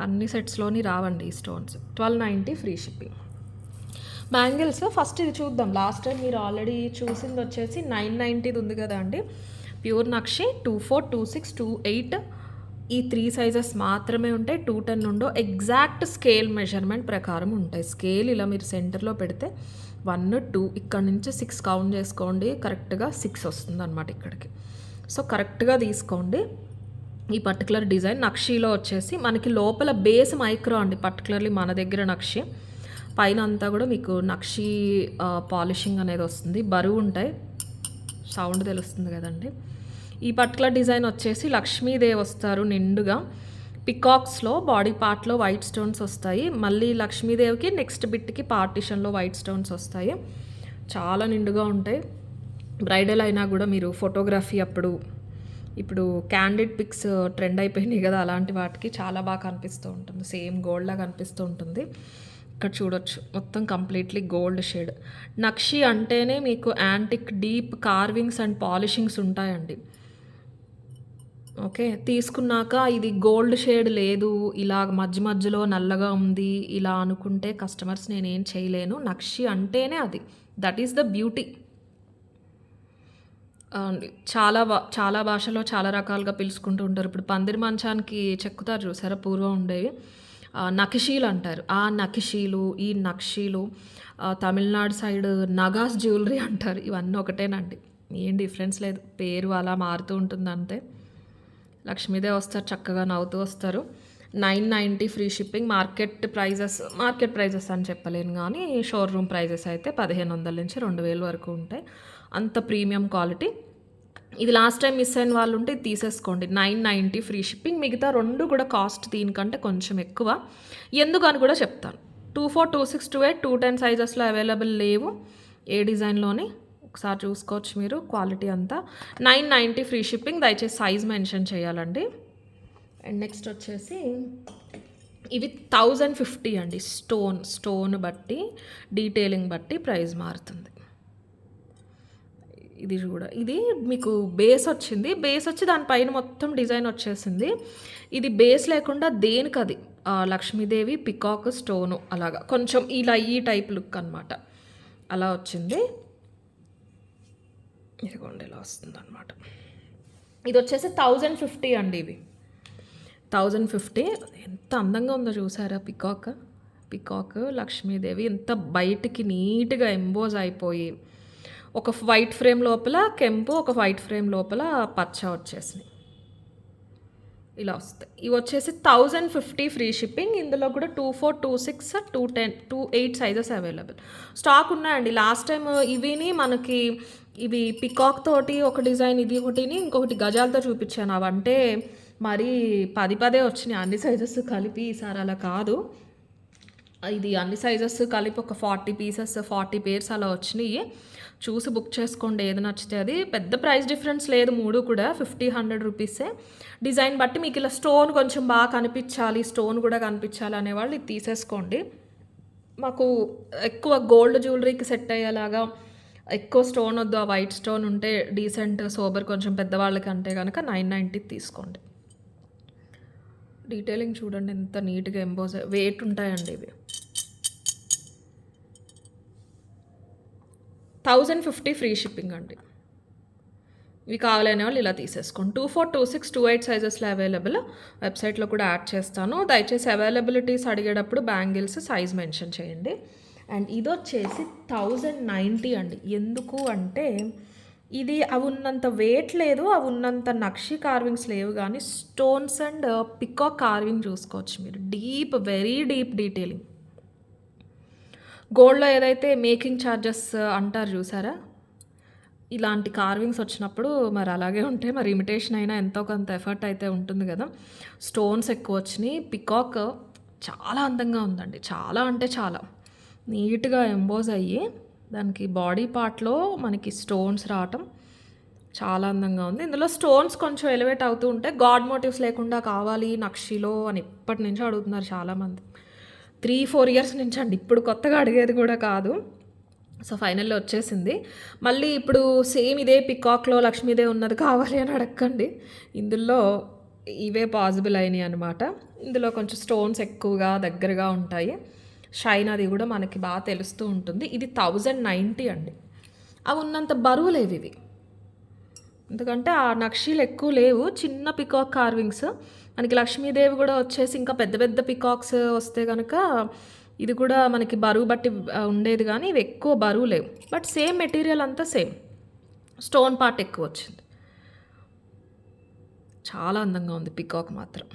అన్ని సెట్స్లోని రావండి ఈ stones. 1290 free shipping. Bangles first ఇది చూద్దాం. లాస్ట్ టైం మీరు ఆల్రెడీ చూసింది వచ్చేసి 990 ఉంది కదా అండి. ప్యూర్ నక్షి 24, 26, 28 ఈ 3 సైజెస్ మాత్రమే ఉంటాయి. 210 ఉండో. ఎగ్జాక్ట్ స్కేల్ మెజర్మెంట్ ప్రకారం ఉంటాయి. స్కేల్ ఇలా మీరు సెంటర్లో పెడితే 1, 2 ఇక్కడ నుంచి 6 కౌంట్ చేసుకోండి. కరెక్ట్గా 6 వస్తుంది అనమాట ఇక్కడికి. సో కరెక్ట్గా తీసుకోండి. ఈ పర్టికులర్ డిజైన్ నక్షిలో వచ్చేసి మనకి లోపల బేస్ మైక్రో అండి. పర్టికులర్లీ మన దగ్గర నక్షి పైన అంతా కూడా మీకు నక్షి పాలిషింగ్ అనేది వస్తుంది. బరువు ఉంటాయి, సౌండ్ తెలుస్తుంది కదండి. ఈ పర్టికులర్ డిజైన్ వచ్చేసి లక్ష్మీదేవి వస్తారు నిండుగా. పికాక్స్లో బాడీ పార్ట్లో వైట్ స్టోన్స్ వస్తాయి. మళ్ళీ లక్ష్మీదేవికి నెక్స్ట్ బిట్కి పార్టిషన్లో వైట్ స్టోన్స్ వస్తాయి. చాలా నిండుగా ఉంటాయి. బ్రైడల్ అయినా కూడా మీరు ఫోటోగ్రఫీ అప్పుడు, ఇప్పుడు క్యాండిడ్ పిక్స్ ట్రెండ్ అయిపోయినాయి కదా, అలాంటి వాటికి చాలా బాగా కనిపిస్తూ ఉంటుంది. సేమ్ గోల్డ్లా కనిపిస్తూ ఉంటుంది. ఇక్కడ చూడొచ్చు మొత్తం కంప్లీట్లీ గోల్డ్ షేడ్. నక్షి అంటేనే మీకు యాంటిక్ డీప్ కార్వింగ్స్ అండ్ పాలిషింగ్స్ ఉంటాయండి. ఓకే, తీసుకున్నాక ఇది గోల్డ్ షేడ్ లేదు, ఇలా మధ్యలో నల్లగా ఉంది ఇలా అనుకుంటే కస్టమర్స్ నేనేం చేయలేను. నక్షి అంటేనే అది, దట్ ఈస్ ద బ్యూటీ. చాలా భాషలో చాలా రకాలుగా పిలుచుకుంటూ ఉంటారు. ఇప్పుడు పందిరి మంచానికి చెక్కుతారు చూసారా, పూర్వం ఉండేవి నకిషీలు అంటారు. ఆ నకిషీలు, ఈ నక్షీలు, తమిళనాడు సైడ్ నగాస్ జ్యువెలరీ అంటారు. ఇవన్నీ ఒకటేనండి, ఏం డిఫరెన్స్ లేదు, పేరు అలా మారుతూ ఉంటుంది అంతే. లక్ష్మీదేవి వస్తారు, చక్కగా నవ్వుతూ వస్తారు. 990 ఫ్రీ షిప్పింగ్. మార్కెట్ ప్రైజెస్ అని చెప్పలేను కానీ షోరూమ్ ప్రైజెస్ అయితే 1500 నుంచి 2000 వరకు ఉంటాయి. అంత ప్రీమియం క్వాలిటీ. ఇది లాస్ట్ టైం మిస్ అయిన వాళ్ళు ఉంటే ఇది తీసేసుకోండి. 990 ఫ్రీ షిప్పింగ్. మిగతా 2 కూడా కాస్ట్ దీనికంటే కొంచెం ఎక్కువ. ఎందుకని కూడా చెప్తాను. 24, 26, 28, 210 సైజెస్లో అవైలబుల్ లేవు ఏ డిజైన్లోని. ఒకసారి చూసుకోవచ్చు మీరు క్వాలిటీ అంతా. 990 ఫ్రీ షిప్పింగ్. దయచేసి సైజ్ మెన్షన్ చేయాలండి. అండ్ నెక్స్ట్ వచ్చేసి ఇవి 1050 అండి. స్టోన్ బట్టి డీటెయిలింగ్ బట్టి ప్రైస్ మారుతుంది. ఇది మీకు బేస్ వచ్చి దానిపైన మొత్తం డిజైన్ వచ్చేసింది. ఇది బేస్ లేకుండా దేనికది లక్ష్మీదేవి పికాక్ స్టోను అలాగా కొంచెం ఇలా ఈ టైప్ లుక్ అనమాట. అలా వచ్చింది. ఇదిగోండి ఇలా వస్తుంది అనమాట. ఇది వచ్చేసి 1050 అండి. ఇవి 1050. ఎంత అందంగా ఉందో చూసారా పికాక్ లక్ష్మీదేవి ఎంత బయటికి నీట్గా ఎంబోజ్ అయిపోయి ఒక వైట్ ఫ్రేమ్ లోపల కెంపు, ఒక వైట్ ఫ్రేమ్ లోపల పచ్చ వచ్చేసినాయి. ఇలా వస్తాయి. ఇవి వచ్చేసి 1050 ఫ్రీ షిప్పింగ్. ఇందులో కూడా 24, 26, 210, 28 సైజెస్ అవైలబుల్ స్టాక్ ఉన్నాయండి. లాస్ట్ టైం ఇవి పికాక్ తోటి ఒక డిజైన్, ఇది ఒకటిని ఇంకొకటి గజాలతో చూపించాను. అవంటే మరీ 10 వచ్చినాయి అన్ని సైజెస్ కలిపి. ఈసారి అలా కాదు. ఇది అన్ని సైజెస్ కలిపి ఒక 40 పీసెస్ 40 పేర్స్ అలా వచ్చినాయి. చూసి బుక్ చేసుకోండి ఏది నచ్చితే అది. పెద్ద ప్రైస్ డిఫరెన్స్ లేదు. 3 కూడా 50-100 రూపీసే. డిజైన్ బట్టి మీకు ఇలా స్టోన్ కొంచెం బాగా కనిపించాలి, స్టోన్ కూడా కనిపించాలి అనేవాళ్ళు ఇది తీసేసుకోండి. మాకు ఎక్కువ గోల్డ్ జ్యువెలరీకి సెట్ అయ్యేలాగా ఎక్కువ స్టోన్ వద్దు, ఆ వైట్ స్టోన్ ఉంటే డీసెంట్ సోబర్ కొంచెం పెద్దవాళ్ళకి అంటే కనుక 990 తీసుకోండి. డీటెయిలింగ్ చూడండి ఎంత నీట్గా ఎంబోజ్ వెయిట్ ఉంటాయండి ఇవి. 1050 ఫ్రీ షిప్పింగ్ అండి. ఇవి కావాలనే వాళ్ళు ఇలా తీసేసుకోండి. 24, 26, 28 సైజెస్లో అవైలబుల్. వెబ్సైట్లో కూడా యాడ్ చేస్తాను. దయచేసి అవైలబిలిటీస్ అడిగేటప్పుడు బ్యాంగిల్స్ సైజ్ మెన్షన్ చేయండి. అండ్ ఇది వచ్చేసి 1090 అండి. ఎందుకు అంటే అవి ఉన్నంత వెయిట్ లేదు, అవి ఉన్నంత నక్షి కార్వింగ్స్ లేవు, కానీ స్టోన్స్ అండ్ పికాక్ కార్వింగ్ చూసుకోవచ్చు మీరు. Very deep detailing. గోల్డ్లో ఏదైతే మేకింగ్ ఛార్జెస్ అంటారు చూసారా, ఇలాంటి కార్వింగ్స్ వచ్చినప్పుడు మరి అలాగే ఉంటాయి. మరి ఇమిటేషన్ అయినా ఎంతో కొంత ఎఫర్ట్ అయితే ఉంటుంది కదా. స్టోన్స్ ఎక్కువ వచ్చినాయి. పికాక్ చాలా అందంగా ఉందండి. చాలా అంటే చాలా నీట్గా ఎంబోజ్ అయ్యి దానికి బాడీ పార్ట్లో మనకి స్టోన్స్ రావటం చాలా అందంగా ఉంది. ఇందులో స్టోన్స్ కొంచెం ఎలివేట్ అవుతూ ఉంటే గాడ్ మోటివ్స్ లేకుండా కావాలి నక్షిలో అని ఇప్పటి నుంచి అడుగుతున్నారు చాలామంది. 3-4 ఇయర్స్ నుంచి అండి. ఇప్పుడు కొత్తగా అడిగేది కూడా కాదు. సో ఫైనల్లో వచ్చేసింది. మళ్ళీ ఇప్పుడు సేమ్ ఇదే పికాక్లో లక్ష్మీదేవి ఉన్నది కావాలి అని అడగండి. ఇందులో ఇవే పాసిబుల్ అయినాయి అనమాట. ఇందులో కొంచెం స్టోన్స్ ఎక్కువగా దగ్గరగా ఉంటాయి. షైన్ అది కూడా మనకి బాగా తెలుస్తూ ఉంటుంది. ఇది 1090 అండి. అవి ఉన్నంత బరువు లేవు ఇవి, ఎందుకంటే ఆ నక్షీలు ఎక్కువ లేవు. చిన్న పికాక్ కార్వింగ్స్ మనకి లక్ష్మీదేవి కూడా వచ్చేసి ఇంకా పెద్ద పెద్ద పికాక్స్ వస్తే కనుక ఇది కూడా మనకి బరువు బట్టి ఉండేది, కానీ ఇవి ఎక్కువ బరువు లేవు. బట్ సేమ్ మెటీరియల్ అంతా సేమ్, స్టోన్ పార్ట్ ఎక్కువ వచ్చింది. చాలా అందంగా ఉంది పికాక్ మాత్రం.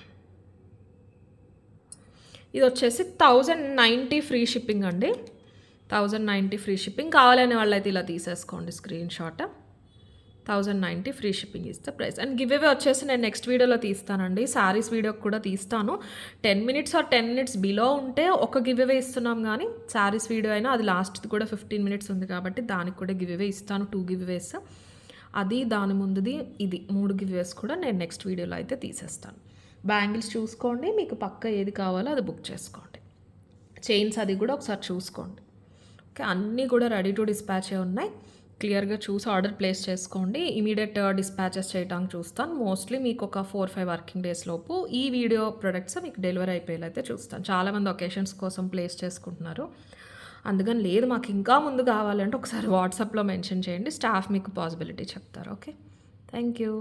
ఇది వచ్చేసి 1090 ఫ్రీ షిప్పింగ్ అండి. 1090 ఫ్రీ షిప్పింగ్. కావాలనే వాళ్ళైతే ఇలా తీసేసుకోండి screen shot. 1090 free shipping is the price. And give away వచ్చేసి నేను నెక్స్ట్ వీడియోలో తీస్తానండి. శారీస్ వీడియోకి కూడా తీస్తాను. 10 మినిట్స్ ఆర్ 10 మినిట్స్ బిలో ఉంటే ఒక గివ్ అవే ఇస్తున్నాం, కానీ శారీస్ వీడియో అయినా అది లాస్ట్ది కూడా 15 మినిట్స్ ఉంది కాబట్టి దానికి కూడా గివ్ అవే ఇస్తాను. 2 గివ్ అవేస్, అది దాని ముందుది ఇది 3 గివ్ అవేస్ కూడా నేను నెక్స్ట్ వీడియోలో అయితే తీసేస్తాను. బ్యాంగిల్స్ చూసుకోండి, మీకు పక్క ఏది కావాలో అది బుక్ చేసుకోండి. చైన్స్ అది కూడా ఒకసారి చూసుకోండి. ఓకే, అన్నీ కూడా రెడీ టు డిస్పాచే ఉన్నాయి. క్లియర్గా చూసి ఆర్డర్ ప్లేస్ చేసుకోండి. ఇమీడియట్ డిస్పాచెస్ చేయడానికి చూస్తాను. మోస్ట్లీ మీకు ఒక 4-5 వర్కింగ్ డేస్ లోపు ఈ వీడియో ప్రొడక్ట్స్ మీకు డెలివరీ అయిపోయేలా చూస్తాను. చాలామంది ఒకేషన్స్ కోసం ప్లేస్ చేసుకుంటున్నారు. అందుకని లేదు మాకు ఇంకా ముందు కావాలంటే ఒకసారి వాట్సాప్లో మెన్షన్ చేయండి. స్టాఫ్ మీకు పాసిబిలిటీ చెప్తారు. Okay, thank you.